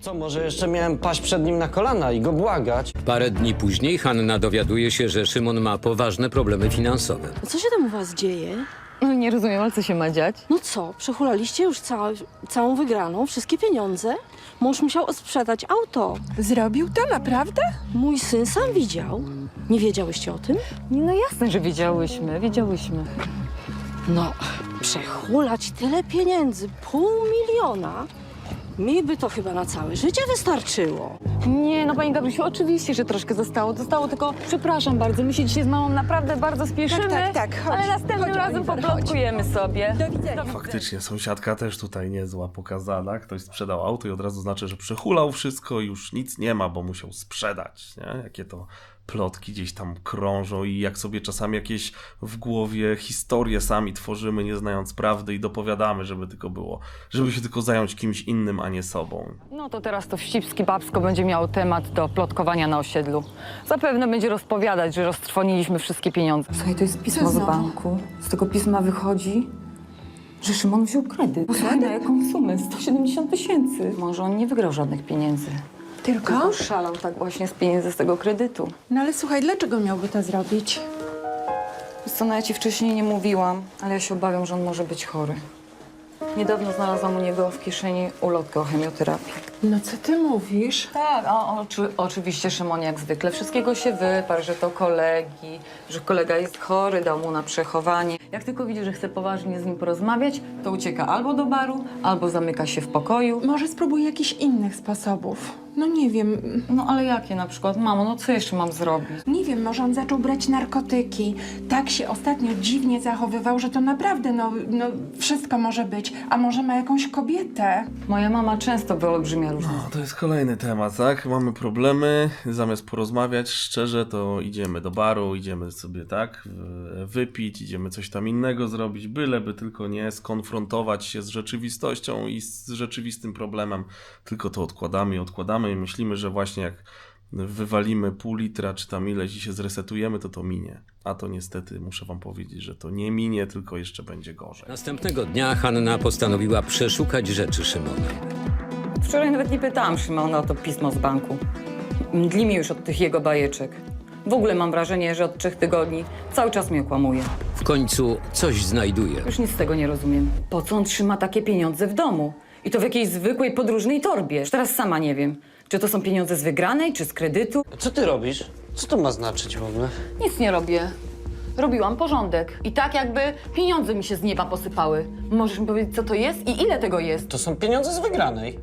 S3: Co, może jeszcze miałem paść przed nim na kolana i go błagać?
S1: Parę dni później Hanna dowiaduje się, że Szymon ma poważne problemy finansowe.
S6: Co się tam u was dzieje?
S8: No, nie rozumiem, ale co się ma dziać?
S6: No co, przehulaliście już całą wygraną, wszystkie pieniądze? Mąż musiał sprzedać auto.
S10: Zrobił to naprawdę?
S6: Mój syn sam widział. Nie wiedziałyście o tym?
S8: No jasne, że wiedziałyśmy.
S6: No, przehulać tyle pieniędzy, 500 000? Mi by to chyba na całe życie wystarczyło.
S8: Nie, no pani Gabrysiu, oczywiście, że troszkę zostało, tylko przepraszam bardzo, my się dzisiaj z mamą naprawdę bardzo spieszymy,
S10: Tak, chodź.
S8: ale następnym
S10: Chodź,
S8: razem
S10: Oliver,
S8: poplotkujemy sobie.
S10: Do widzenia.
S9: Faktycznie, sąsiadka też tutaj niezła pokazana. Ktoś sprzedał auto i od razu znaczy, że przehulał wszystko i już nic nie ma, bo musiał sprzedać, nie? Jakie to plotki gdzieś tam krążą i jak sobie czasami jakieś w głowie historie sami tworzymy, nie znając prawdy i dopowiadamy, żeby się tylko zająć kimś innym, a nie sobą.
S8: No to teraz to Wścibski Babsko będzie miał temat do plotkowania na osiedlu. Zapewne będzie rozpowiadać, że roztrwoniliśmy wszystkie pieniądze. Słuchaj, to jest pismo z banku. Z tego pisma wychodzi, że Szymon wziął kredyt. Posłuchaj, na jaką sumę? 170 000. Może on nie wygrał żadnych pieniędzy.
S10: Tylko?
S8: Szalał tak właśnie z pieniędzy z tego kredytu.
S10: No ale słuchaj, dlaczego miałby to zrobić?
S8: Wiesz co, no ja ci wcześniej nie mówiłam, ale ja się obawiam, że on może być chory. Niedawno znalazłam u niego w kieszeni ulotkę o chemioterapii.
S10: No co ty mówisz?
S8: Tak, a oczywiście Szymon jak zwykle wszystkiego się wyparł, że to kolegi, że kolega jest chory, dał mu na przechowanie. Jak tylko widzi, że chce poważnie z nim porozmawiać, to ucieka albo do baru, albo zamyka się w pokoju.
S10: Może spróbuj jakichś innych sposobów. No nie wiem,
S8: No ale jakie na przykład? Mamo, no co jeszcze mam zrobić?
S10: nie wiem, może on zaczął brać narkotyki. Tak się ostatnio dziwnie zachowywał, że to naprawdę, no wszystko może być. A może ma jakąś kobietę?
S8: Moja mama często wyolbrzymia różne.
S9: No, to jest kolejny temat, tak? Mamy problemy, zamiast porozmawiać szczerze, to idziemy do baru, idziemy sobie, tak, wypić, idziemy coś tam innego zrobić, byleby tylko nie skonfrontować się z rzeczywistością i z rzeczywistym problemem, tylko to odkładamy i myślimy, że właśnie jak wywalimy pół litra czy tam ileś i się zresetujemy, to minie. A to niestety muszę wam powiedzieć, że to nie minie, tylko jeszcze będzie gorzej.
S1: Następnego dnia Hanna postanowiła przeszukać rzeczy Szymona.
S8: Wczoraj nawet nie pytałam Szymona o to pismo z banku. Mdli mi już od tych jego bajeczek. W ogóle mam wrażenie, że od 3 tygodni cały czas mnie okłamuje.
S1: W końcu coś znajduje.
S8: Już nic z tego nie rozumiem. Po co on trzyma takie pieniądze w domu? I to w jakiejś zwykłej podróżnej torbie. Już teraz sama nie wiem, czy to są pieniądze z wygranej, czy z kredytu.
S3: Co ty robisz? Co to ma znaczyć w ogóle?
S8: Nic nie robię. Robiłam porządek. I tak jakby pieniądze mi się z nieba posypały. Możesz mi powiedzieć, co to jest i ile tego jest?
S3: To są pieniądze z wygranej.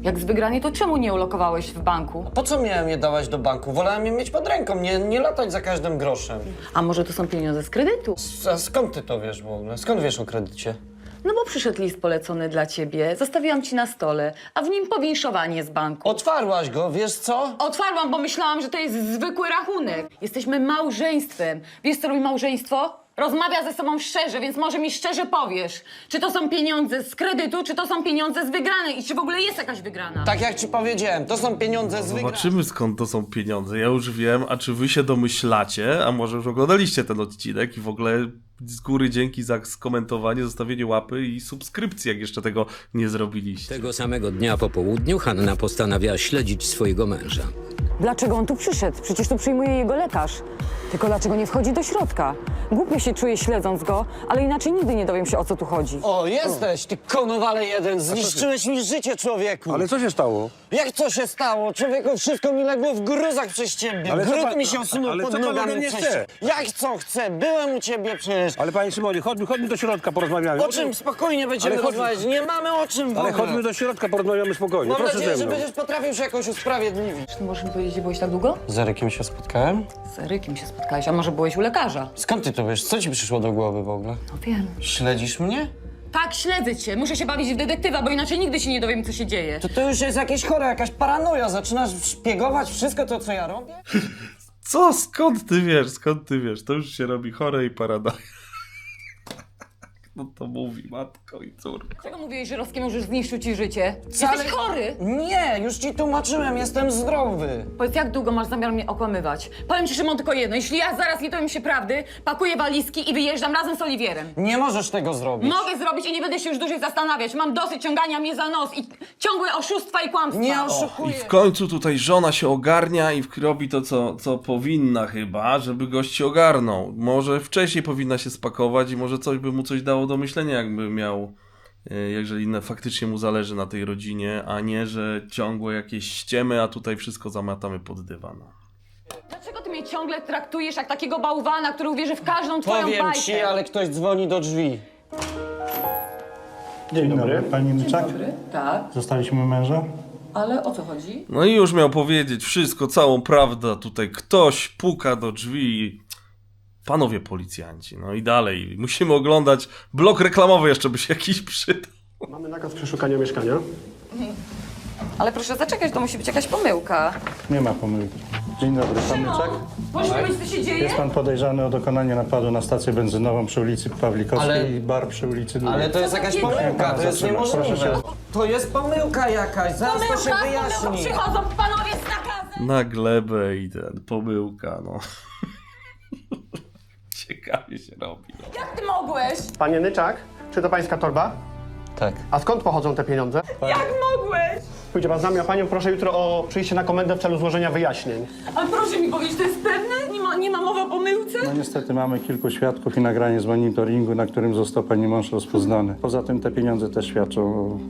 S8: Jak z wygranej, to czemu nie ulokowałeś w banku?
S3: Po co miałem je dawać do banku? Wolałem je mieć pod ręką, nie latać za każdym groszem.
S8: A może to są pieniądze z kredytu?
S3: A skąd ty to wiesz w ogóle? Skąd wiesz o kredycie?
S8: No bo przyszedł list polecony dla ciebie, zostawiłam ci na stole, a w nim powinszowanie z banku.
S3: Otwarłaś go, wiesz co?
S8: Otwarłam, bo myślałam, że to jest zwykły rachunek. Jesteśmy małżeństwem. Wiesz, co robi małżeństwo? Rozmawia ze sobą szczerze, więc może mi szczerze powiesz, czy to są pieniądze z kredytu, czy to są pieniądze z wygranej i czy w ogóle jest jakaś wygrana.
S3: Tak jak ci powiedziałem, to są pieniądze z wygranej.
S9: Zobaczymy, skąd to są pieniądze. Ja już wiem, a czy wy się domyślacie, a może już oglądaliście ten odcinek i w ogóle z góry dzięki za skomentowanie, zostawienie łapy i subskrypcji, jak jeszcze tego nie zrobiliście.
S1: Tego samego dnia po południu Hanna postanawia śledzić swojego męża.
S8: Dlaczego on tu przyszedł? Przecież tu przyjmuje jego lekarz. Tylko dlaczego nie wchodzi do środka? Głupio się czuję śledząc go, ale inaczej nigdy nie dowiem się, o co tu chodzi.
S3: O, jesteś, ty konowale jeden, zniszczyłeś mi życie, człowieku.
S7: Ale co się stało?
S3: Jak co się stało? Człowieku, wszystko mi legło w gruzach przez ciebie.
S7: Ale co
S3: Grud
S7: pan-
S3: mi się osunął
S7: ale
S3: pod
S7: co pan ode
S3: nogami
S7: mnie
S3: przez
S7: chce?
S3: Jak co chcę? Byłem u ciebie przecież.
S7: Ale panie Szymonie, chodźmy do środka, porozmawiamy.
S3: O czym spokojnie będziemy
S7: Ale chodźmy-
S3: rozmawiać? Nie mamy o czym w
S7: Ale
S3: ogóle.
S7: chodźmy do środka, porozmawiamy spokojnie.
S3: Mam
S7: Proszę
S3: nadzieję,
S7: ze
S3: że
S7: mną.
S3: będziesz potrafił się jakoś usprawiedliwić.
S8: Czy możesz mi powiedzieć, gdzie byłeś tak długo?
S3: Z Erykiem się spotkałem?
S8: Z Erykiem się spotkałeś, a może byłeś u lekarza?
S3: Skąd ty to wiesz? Co ci przyszło do głowy w ogóle?
S8: No wiem.
S3: Śledzisz mnie?
S8: Tak, śledzę cię. Muszę się bawić w detektywa, bo inaczej nigdy się nie dowiem, co się dzieje.
S3: To już jest jakieś chore, jakaś paranoja. Zaczynasz szpiegować wszystko to, co ja robię?
S9: Co? Skąd ty wiesz? Skąd ty wiesz? To już się robi chore i paranoja. No to mówi matko i córko.
S8: Czego mówiłeś, że Roskiemu już zniszczył ci życie?
S3: Wcale-
S8: Jesteś chory!
S3: Nie, już ci tłumaczyłem, jestem zdrowy.
S8: Powiedz, jak długo masz zamiar mnie okłamywać? Powiem ci, Szymon, tylko jedno. Jeśli ja zaraz nie dowiem się prawdy, pakuję walizki i wyjeżdżam razem z Oliwierem.
S3: Nie możesz tego zrobić.
S8: Mogę zrobić i nie będę się już dłużej zastanawiać. Mam dosyć ciągania mnie za nos i ciągłe oszustwa i kłamstwa.
S3: Nie
S9: I
S3: oszukuję.
S9: w końcu tutaj żona się ogarnia i robi to, co powinna chyba, żeby gość się ogarnął. Może wcześniej powinna się spakować i może coś by mu coś dało do myślenia, jakby miał, jeżeli faktycznie mu zależy na tej rodzinie, a nie, że ciągłe jakieś ściemy, a tutaj wszystko zamiatamy pod dywan.
S8: Dlaczego ty mnie ciągle traktujesz jak takiego bałwana, który uwierzy w każdą twoją
S3: Powiem
S8: bajkę?
S3: ci, ale ktoś dzwoni do drzwi.
S4: Dzień dobry. Pani Myczak?
S8: Tak,
S4: Zostaliśmy męża?
S8: ale o co chodzi?
S9: No i już miał powiedzieć wszystko, całą prawdę. Tutaj ktoś puka do drzwi. Panowie policjanci, no i dalej. Musimy oglądać blok reklamowy, jeszcze by się jakiś przydał.
S11: Mamy nakaz przeszukania mieszkania.
S8: Ale proszę zaczekać, to musi być jakaś pomyłka.
S4: Nie ma pomyłki. Dzień dobry, pan Myczak?
S8: Możesz powiedzieć, co się dzieje?
S4: Jest pan podejrzany o dokonanie napadu na stację benzynową przy ulicy Pawlikowskiej
S3: Ale-
S4: i bar przy ulicy Długiej.
S3: Ale to jest jakaś
S8: takiego?
S3: pomyłka, to jest
S4: Zatrzymać, proszę
S3: niemożliwe.
S4: się-
S3: To jest pomyłka jakaś, zaraz to się wyjaśni.
S8: Przychodzą panowie z nakazem!
S9: Na glebę i ten, pomyłka, no. Ciekawie się robi. No.
S8: Jak ty mogłeś?
S11: Panie Nyczak, czy to pańska torba?
S3: Tak.
S11: A skąd pochodzą te pieniądze?
S8: Jak mogłeś?
S11: Pójdzie pan z nami, a panią proszę jutro o przyjście na komendę w celu złożenia wyjaśnień.
S8: Ale proszę mi powiedzieć, to jest pewne? Nie ma mowy o pomyłce?
S4: No niestety mamy kilku świadków i nagranie z monitoringu, na którym został pani mąż rozpoznany. Poza tym te pieniądze też świadczą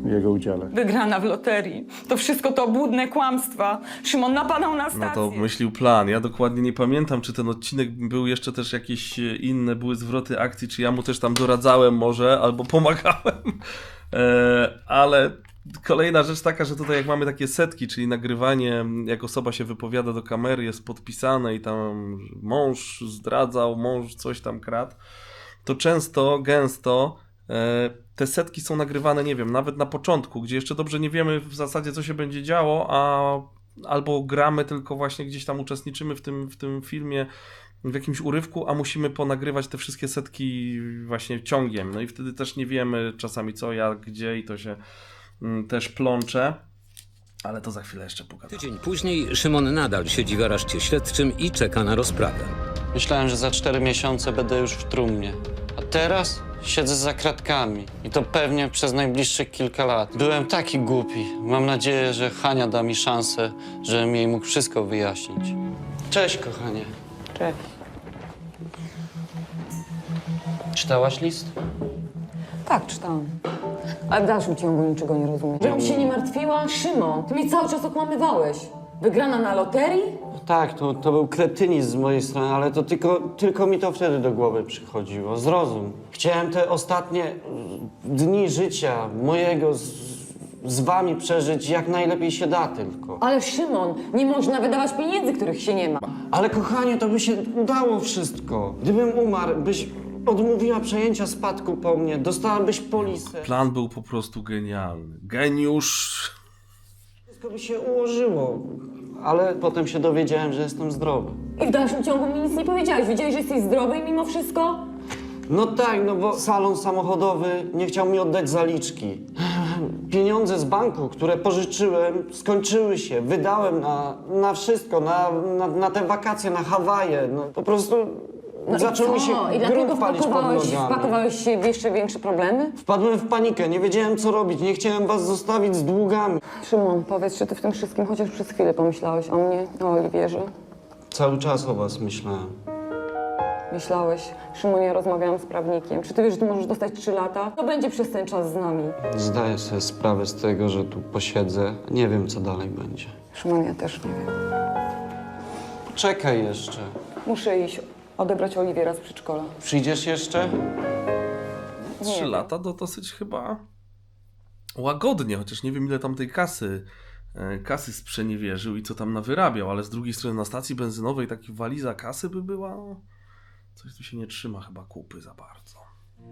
S4: o jego udziale.
S8: Wygrana w loterii. To wszystko to obłudne kłamstwa. Szymon napadał na stację.
S9: No to myślił plan. Ja dokładnie nie pamiętam, czy ten odcinek był jeszcze też jakieś inne, były zwroty akcji, czy ja mu też tam doradzałem może, albo pomagałem. Ale kolejna rzecz taka, że tutaj jak mamy takie setki, czyli nagrywanie, jak osoba się wypowiada do kamery, jest podpisane i tam mąż zdradzał, mąż coś tam kradł, to często, gęsto te setki są nagrywane, nie wiem, nawet na początku, gdzie jeszcze dobrze nie wiemy w zasadzie, co się będzie działo, albo gramy, tylko właśnie gdzieś tam uczestniczymy w tym filmie, w jakimś urywku, a musimy ponagrywać te wszystkie setki właśnie ciągiem. No i wtedy też nie wiemy czasami co, jak, gdzie i to się też plącze. Ale to za chwilę jeszcze pogadam.
S1: Tydzień później Szymon nadal siedzi w areszcie śledczym i czeka na rozprawę.
S3: Myślałem, że za 4 miesiące będę już w trumnie. A teraz siedzę za kratkami. I to pewnie przez najbliższych kilka lat. Byłem taki głupi. Mam nadzieję, że Hania da mi szansę, żebym jej mógł wszystko wyjaśnić. Cześć, kochanie.
S8: Cześć.
S3: Czytałaś list?
S8: Tak, czytałam. Ale w dalszym ciągu niczego nie rozumiem. Żebym się nie martwiła? Szymon, ty mnie cały czas okłamywałeś. Wygrana na loterii?
S3: Tak, to był kretynizm z mojej strony, ale to tylko mi to wtedy do głowy przychodziło. Zrozum. Chciałem te ostatnie dni życia mojego z wami przeżyć jak najlepiej się da tylko.
S8: Ale Szymon, nie można wydawać pieniędzy, których się nie ma.
S3: Ale kochanie, to by się udało wszystko. Gdybym umarł, byś odmówiła przejęcia spadku po mnie, dostałabyś polisę.
S9: Plan był po prostu genialny. Geniusz.
S3: Wszystko by się ułożyło, ale potem się dowiedziałem, że jestem zdrowy.
S8: I w dalszym ciągu mi nic nie powiedziałeś. Wiedziałeś, że jesteś zdrowy i mimo wszystko?
S3: No tak, no bo salon samochodowy nie chciał mi oddać zaliczki. Pieniądze z banku, które pożyczyłem, skończyły się. Wydałem na wszystko, na te wakacje, na Hawaje. No, po prostu zaczął mi się
S8: I dlatego
S3: grunt palić pod nogami.
S8: wpakowałeś się w jeszcze większe problemy?
S3: Wpadłem w panikę, nie wiedziałem co robić, nie chciałem was zostawić z długami.
S8: Szymon, powiedz, czy ty w tym wszystkim chociaż przez chwilę pomyślałeś o mnie, o Oliwierze?
S3: Cały czas o was myślałem.
S8: Myślałeś. Szymon, ja rozmawiałam z prawnikiem. Czy ty wiesz, że ty możesz dostać 3 lata? To będzie przez ten czas z nami.
S3: Zdaję sobie sprawę z tego, że tu posiedzę. Nie wiem, co dalej będzie.
S8: Szymon, ja też nie wiem.
S3: Czekaj jeszcze.
S8: Muszę iść odebrać Oliwiera z przedszkola.
S3: Przyjdziesz jeszcze?
S9: 3 lata to dosyć chyba łagodnie, chociaż nie wiem ile tam tej kasy sprzeniewierzył i co tam nawyrabiał, ale z drugiej strony na stacji benzynowej taki waliza kasy by była, no, coś tu się nie trzyma chyba kupy za bardzo.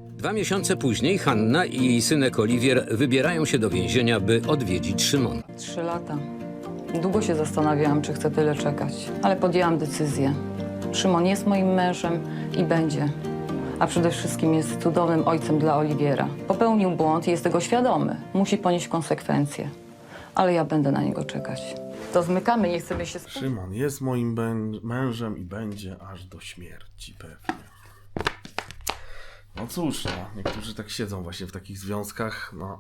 S1: 2 miesiące później Hanna i jej synek Oliwier wybierają się do więzienia, by odwiedzić Szymona.
S8: 3 lata. Długo się zastanawiałam, czy chcę tyle czekać, ale podjęłam decyzję. Szymon jest moim mężem i będzie. A przede wszystkim jest cudownym ojcem dla Oliwiera. Popełnił błąd i jest tego świadomy. Musi ponieść konsekwencje. Ale ja będę na niego czekać. To zmykamy, nie chcemy się spotkać.
S9: Szymon jest moim mężem i będzie aż do śmierci pewnie. No cóż, no, niektórzy tak siedzą właśnie w takich związkach, no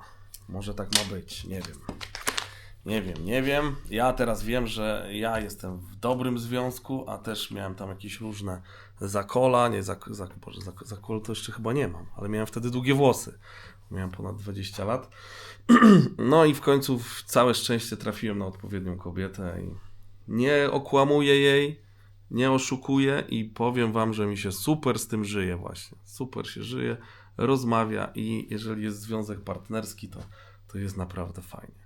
S9: może tak ma być, nie wiem. Nie wiem. Ja teraz wiem, że ja jestem w dobrym związku, a też miałem tam jakieś różne zakola, zakol to jeszcze chyba nie mam, ale miałem wtedy długie włosy. Miałem ponad 20 lat. No i w końcu w całe szczęście trafiłem na odpowiednią kobietę i nie okłamuję jej, nie oszukuję i powiem wam, że mi się super z tym żyje właśnie. Super się żyje, rozmawia i jeżeli jest związek partnerski, to jest naprawdę fajnie.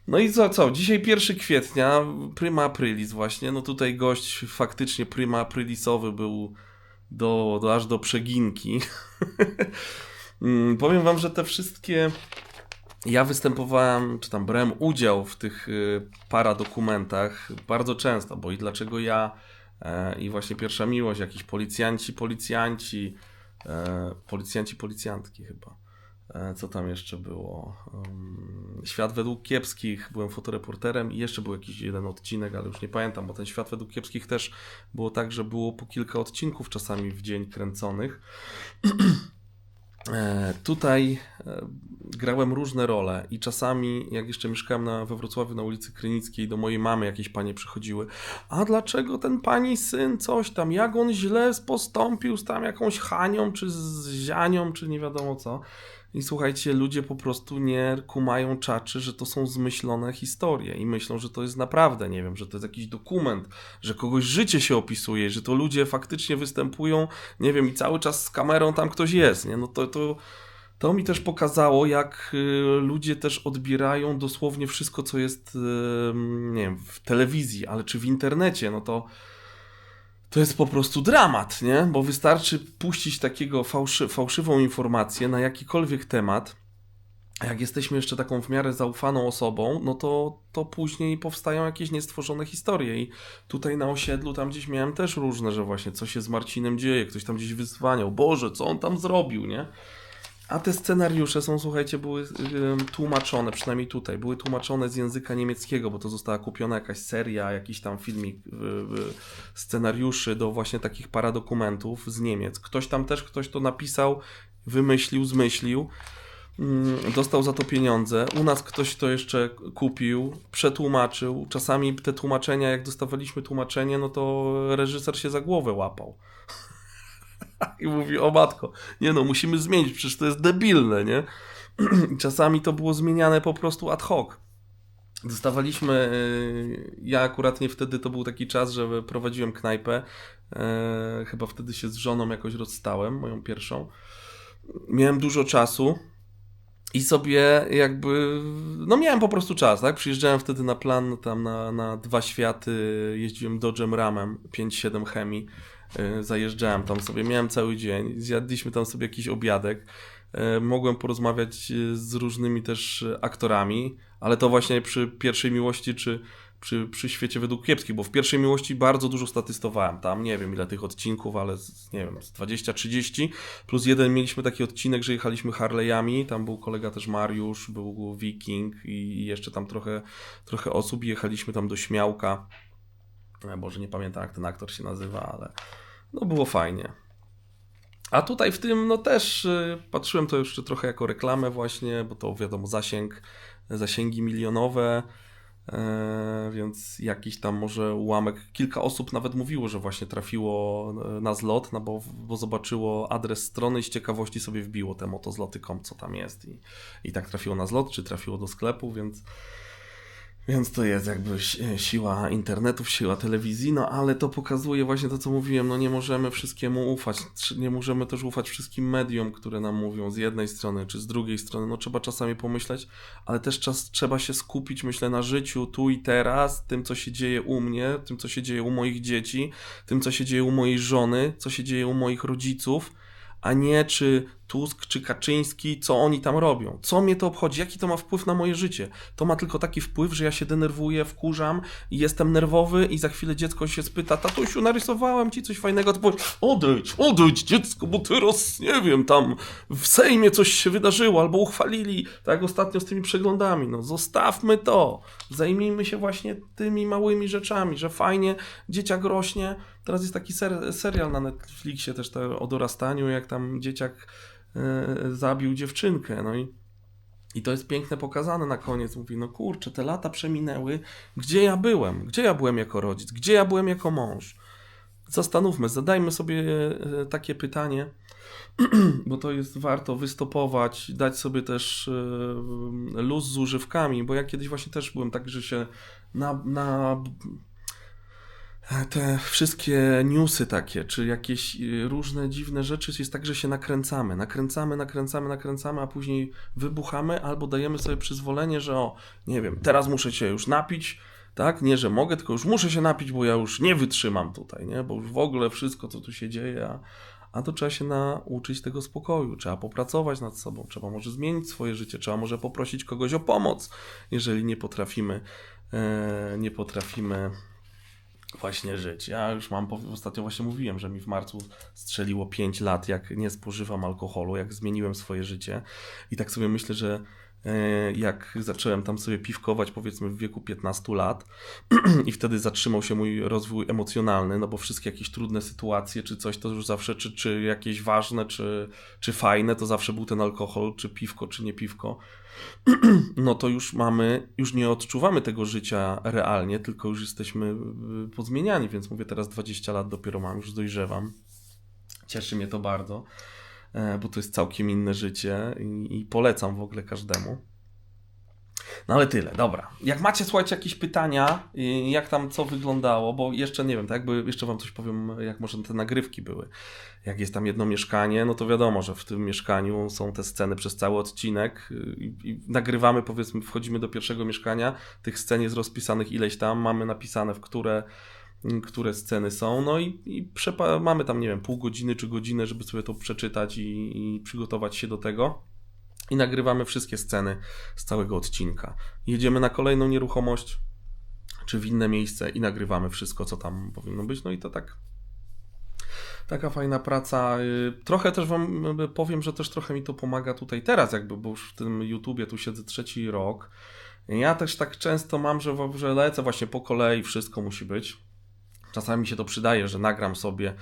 S9: No i co? Dzisiaj 1 kwietnia, prima aprilis właśnie, no tutaj gość faktycznie prima aprilisowy był aż do przeginki. Powiem wam, że te wszystkie... Ja występowałem, czy tam brałem udział w tych paradokumentach bardzo często, bo i dlaczego ja, i właśnie Pierwsza Miłość, jakiś policjantki chyba. Co tam jeszcze było? Świat według kiepskich, byłem fotoreporterem i jeszcze był jakiś jeden odcinek, ale już nie pamiętam, bo ten Świat według kiepskich też było tak, że było po kilka odcinków czasami w dzień kręconych. Tutaj grałem różne role i czasami, jak jeszcze mieszkałem we Wrocławiu na ulicy Krynickiej, do mojej mamy jakieś panie przychodziły. A dlaczego ten pani syn coś tam, jak on źle postąpił z tam jakąś Hanią, czy z Zianią, czy nie wiadomo co. I słuchajcie, ludzie po prostu nie kumają czaczy, że to są zmyślone historie i myślą, że to jest naprawdę, nie wiem, że to jest jakiś dokument, że kogoś życie się opisuje, że to ludzie faktycznie występują, nie wiem, i cały czas z kamerą tam ktoś jest, nie? No to mi też pokazało, jak ludzie też odbierają dosłownie wszystko, co jest, nie wiem, w telewizji, ale czy w internecie, no to jest po prostu dramat, nie? Bo wystarczy puścić takiego fałszywą informację na jakikolwiek temat, a jak jesteśmy jeszcze taką w miarę zaufaną osobą, no to później powstają jakieś niestworzone historie i tutaj na osiedlu tam gdzieś miałem też różne, że właśnie co się z Marcinem dzieje, ktoś tam gdzieś wyzwaniał, Boże, co on tam zrobił, nie? A te scenariusze są, słuchajcie, były tłumaczone, przynajmniej tutaj, były tłumaczone z języka niemieckiego, bo to została kupiona jakaś seria, jakiś tam filmik scenariuszy do właśnie takich paradokumentów z Niemiec. Ktoś to napisał, wymyślił, zmyślił, dostał za to pieniądze. U nas ktoś to jeszcze kupił, przetłumaczył. Czasami te tłumaczenia, jak dostawaliśmy tłumaczenie, no to reżyser się za głowę łapał. I mówi, o matko, nie no, musimy zmienić, przecież to jest debilne, nie? Czasami to było zmieniane po prostu ad hoc. Dostawaliśmy, ja akurat nie wtedy, to był taki czas, że prowadziłem knajpę, chyba wtedy się z żoną jakoś rozstałem, moją pierwszą. Miałem dużo czasu i sobie jakby, no miałem po prostu czas, tak? Przyjeżdżałem wtedy na plan, tam na 2 światy, jeździłem Dodge'em Ramem, 5.7 Chemii, zajeżdżałem tam sobie, miałem cały dzień, zjadliśmy tam sobie jakiś obiadek, mogłem porozmawiać z różnymi też aktorami, ale to właśnie przy Pierwszej Miłości czy przy Świecie według kiepskich, bo w Pierwszej Miłości bardzo dużo statystowałem, tam nie wiem ile tych odcinków, ale nie wiem, z 20-30, plus jeden mieliśmy taki odcinek, że jechaliśmy Harley'ami, tam był kolega też Mariusz, był Wiking i jeszcze tam trochę osób i jechaliśmy tam do Śmiałka. Boże, nie pamiętam jak ten aktor się nazywa, ale no było fajnie. A tutaj w tym no też patrzyłem to jeszcze trochę jako reklamę właśnie, bo to wiadomo zasięgi milionowe, więc jakiś tam może ułamek, kilka osób nawet mówiło, że właśnie trafiło na zlot, no bo zobaczyło adres strony i z ciekawości sobie wbiło te motozloty.com, co tam jest i tak trafiło na zlot, czy trafiło do sklepu, więc to jest jakby siła internetu, siła telewizji, no ale to pokazuje właśnie to, co mówiłem, no nie możemy wszystkiemu ufać, nie możemy też ufać wszystkim mediom, które nam mówią z jednej strony czy z drugiej strony, no trzeba czasami pomyśleć, ale też trzeba się skupić, myślę, na życiu tu i teraz, tym, co się dzieje u mnie, tym, co się dzieje u moich dzieci, tym, co się dzieje u mojej żony, co się dzieje u moich rodziców, a nie czy Tusk, czy Kaczyński, co oni tam robią. Co mnie to obchodzi? Jaki to ma wpływ na moje życie? To ma tylko taki wpływ, że ja się denerwuję, wkurzam i jestem nerwowy i za chwilę dziecko się spyta, tatusiu, narysowałem ci coś fajnego, to powiedz, odejdź dziecko, bo teraz, nie wiem, tam w Sejmie coś się wydarzyło, albo uchwalili, tak jak ostatnio z tymi przeglądami. No zostawmy to. Zajmijmy się właśnie tymi małymi rzeczami, że fajnie, dzieciak rośnie. Teraz jest taki serial na Netflixie też o dorastaniu, jak tam dzieciak zabił dziewczynkę, no i to jest piękne pokazane na koniec. Mówi, no kurczę, te lata przeminęły, gdzie ja byłem? Gdzie ja byłem jako rodzic? Gdzie ja byłem jako mąż? Zastanówmy, zadajmy sobie takie pytanie, bo to jest warto wystopować, dać sobie też luz z używkami, bo ja kiedyś właśnie też byłem tak, że się na te wszystkie newsy takie, czy jakieś różne dziwne rzeczy, jest tak, że się nakręcamy, a później wybuchamy, albo dajemy sobie przyzwolenie, że nie wiem, teraz muszę się już napić, tak? Nie, że mogę, tylko już muszę się napić, bo ja już nie wytrzymam tutaj, nie? Bo już w ogóle wszystko, co tu się dzieje, a to trzeba się nauczyć tego spokoju, trzeba popracować nad sobą, trzeba może zmienić swoje życie, trzeba może poprosić kogoś o pomoc, jeżeli nie potrafimy właśnie żyć. Ja już ostatnio właśnie mówiłem, że mi w marcu strzeliło 5 lat, jak nie spożywam alkoholu, jak zmieniłem swoje życie i tak sobie myślę, że jak zacząłem tam sobie piwkować powiedzmy w wieku 15 lat i wtedy zatrzymał się mój rozwój emocjonalny, no bo wszystkie jakieś trudne sytuacje czy coś, to już zawsze czy jakieś ważne, czy fajne, to zawsze był ten alkohol, czy piwko, czy nie piwko. No to już nie odczuwamy tego życia realnie, tylko już jesteśmy pozmieniani, więc mówię, teraz 20 lat dopiero mam, już dojrzewam. Cieszy mnie to bardzo, bo to jest całkiem inne życie i polecam w ogóle każdemu. No ale tyle, dobra. Jak macie, słuchajcie, jakieś pytania, jak tam co wyglądało, bo jeszcze nie wiem, tak jakby jeszcze wam coś powiem, jak może te nagrywki były. Jak jest tam jedno mieszkanie, no to wiadomo, że w tym mieszkaniu są te sceny przez cały odcinek i nagrywamy, powiedzmy, wchodzimy do pierwszego mieszkania, tych scen jest rozpisanych ileś tam, mamy napisane, w które sceny są, no i mamy tam, nie wiem, pół godziny czy godzinę, żeby sobie to przeczytać i przygotować się do tego. I nagrywamy wszystkie sceny z całego odcinka. Jedziemy na kolejną nieruchomość, czy w inne miejsce i nagrywamy wszystko, co tam powinno być. No i to Taka fajna praca. Trochę też wam powiem, że też trochę mi to pomaga tutaj teraz, jakby, bo już w tym YouTubie tu siedzę 3. rok. Ja też tak często mam, że lecę właśnie po kolei, wszystko musi być. Czasami się to przydaje, że nagram sobie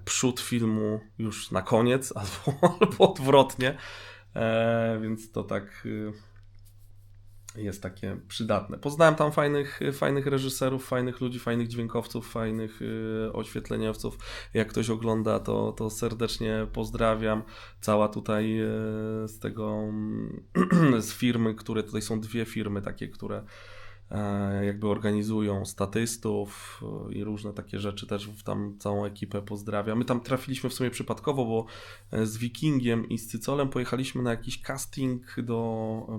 S9: przód filmu już na koniec, albo odwrotnie, więc to tak jest takie przydatne. Poznałem tam fajnych reżyserów, fajnych ludzi, fajnych dźwiękowców, fajnych oświetleniowców. Jak ktoś ogląda, to serdecznie pozdrawiam. Cała tutaj z tego, z firmy, które tutaj są 2 firmy takie, które jakby organizują statystów i różne takie rzeczy, też tam całą ekipę pozdrawiam. My tam trafiliśmy w sumie przypadkowo, bo z Wikingiem i z Cycolem pojechaliśmy na jakiś casting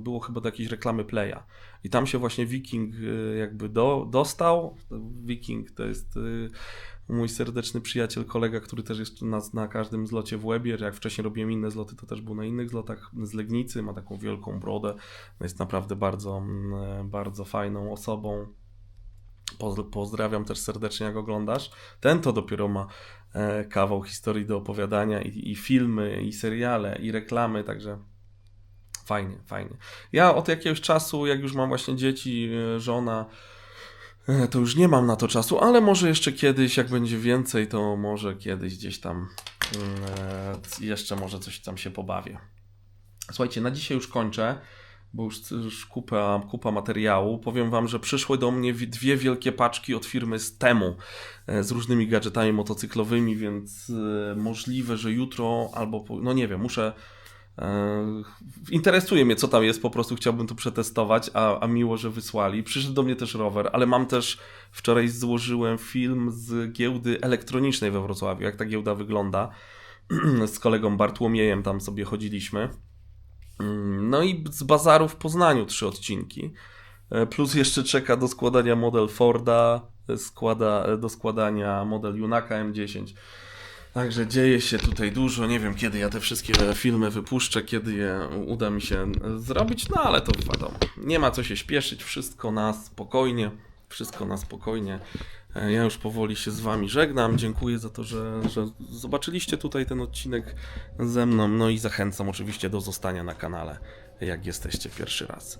S9: było chyba do jakiejś reklamy Playa i tam się właśnie Wiking jakby dostał. Wiking to jest mój serdeczny przyjaciel, kolega, który też jest na każdym zlocie w Łebie. Jak wcześniej robiłem inne zloty, to też był na innych zlotach z Legnicy. Ma taką wielką brodę. Jest naprawdę bardzo, bardzo fajną osobą. Pozdrawiam też serdecznie, jak oglądasz. Ten to dopiero ma kawał historii do opowiadania i filmy, i seriale, i reklamy, także fajnie, fajnie. Ja od jakiegoś czasu, jak już mam właśnie dzieci, żona, to już nie mam na to czasu, ale może jeszcze kiedyś, jak będzie więcej, to może kiedyś gdzieś tam jeszcze może coś tam się pobawię. Słuchajcie, na dzisiaj już kończę, bo już kupa materiału. Powiem wam, że przyszły do mnie 2 wielkie paczki od firmy z Temu z różnymi gadżetami motocyklowymi, więc możliwe, że jutro albo, no nie wiem, interesuje mnie, co tam jest, po prostu chciałbym to przetestować, a miło, że wysłali. Przyszedł do mnie też rower, ale mam też, wczoraj złożyłem film z giełdy elektronicznej we Wrocławiu, jak ta giełda wygląda. Z kolegą Bartłomiejem tam sobie chodziliśmy. No i z bazaru w Poznaniu 3 odcinki. Plus jeszcze czeka do składania model Forda, do składania model Junaka M10. Także dzieje się tutaj dużo, nie wiem kiedy ja te wszystkie filmy wypuszczę, kiedy je uda mi się zrobić, no ale to wiadomo, nie ma co się śpieszyć, wszystko na spokojnie. Ja już powoli się z wami żegnam, dziękuję za to, że zobaczyliście tutaj ten odcinek ze mną, no i zachęcam oczywiście do zostania na kanale, jak jesteście pierwszy raz.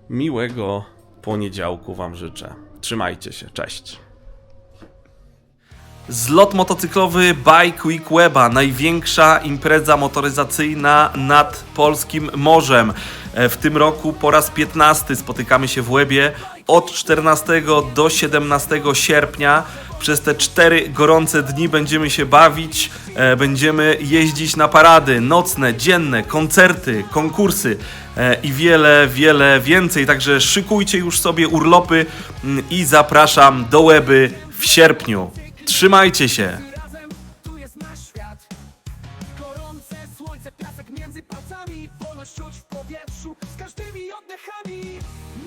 S9: Miłego poniedziałku wam życzę, trzymajcie się, cześć! Zlot motocyklowy Bike Week Łeba, największa impreza motoryzacyjna nad polskim morzem. W tym roku po raz 15 spotykamy się w Łebie od 14 do 17 sierpnia. Przez te 4 gorące dni będziemy się bawić, będziemy jeździć na parady nocne, dzienne, koncerty, konkursy i wiele więcej. Także szykujcie już sobie urlopy i zapraszam do Łeby w sierpniu. Trzymajcie się!
S13: Tu jest nasz świat. Gorące słońce, piasek między palcami, wolność czuć w powietrzu z każdymi oddechami.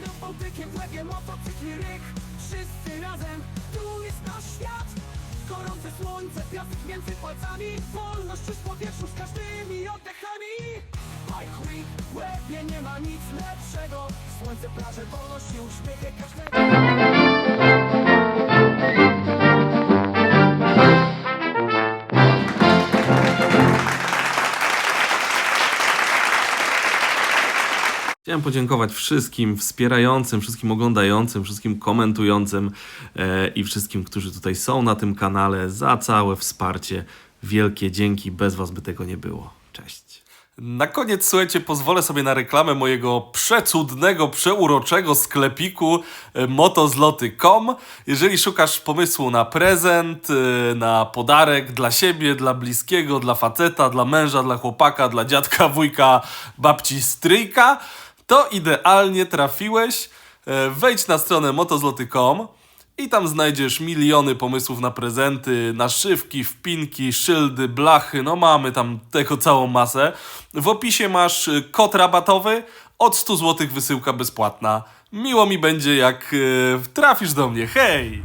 S13: Nad Bałtykiem, w Łebie, motocykli, ryk. Wszyscy razem, tu jest nasz świat. Gorące słońce, piasek między palcami, wolność czuć w powietrzu z każdymi oddechami. Bike Week, w Łebie nie ma nic lepszego. Słońce, plaże, wolność i uśmiechy każdego.
S9: Chciałem podziękować wszystkim wspierającym, wszystkim oglądającym, wszystkim komentującym i wszystkim, którzy tutaj są na tym kanale za całe wsparcie. Wielkie dzięki, bez was by tego nie było. Cześć. Na koniec, słuchajcie, pozwolę sobie na reklamę mojego przecudnego, przeuroczego sklepiku motozloty.com. Jeżeli szukasz pomysłu na prezent, na podarek dla siebie, dla bliskiego, dla faceta, dla męża, dla chłopaka, dla dziadka, wujka, babci, stryjka, to idealnie trafiłeś. Wejdź na stronę motozloty.com i tam znajdziesz miliony pomysłów na prezenty, naszywki, wpinki, szyldy, blachy, no mamy tam tego całą masę. W opisie masz kod rabatowy, od 100 zł wysyłka bezpłatna. Miło mi będzie, jak trafisz do mnie, hej!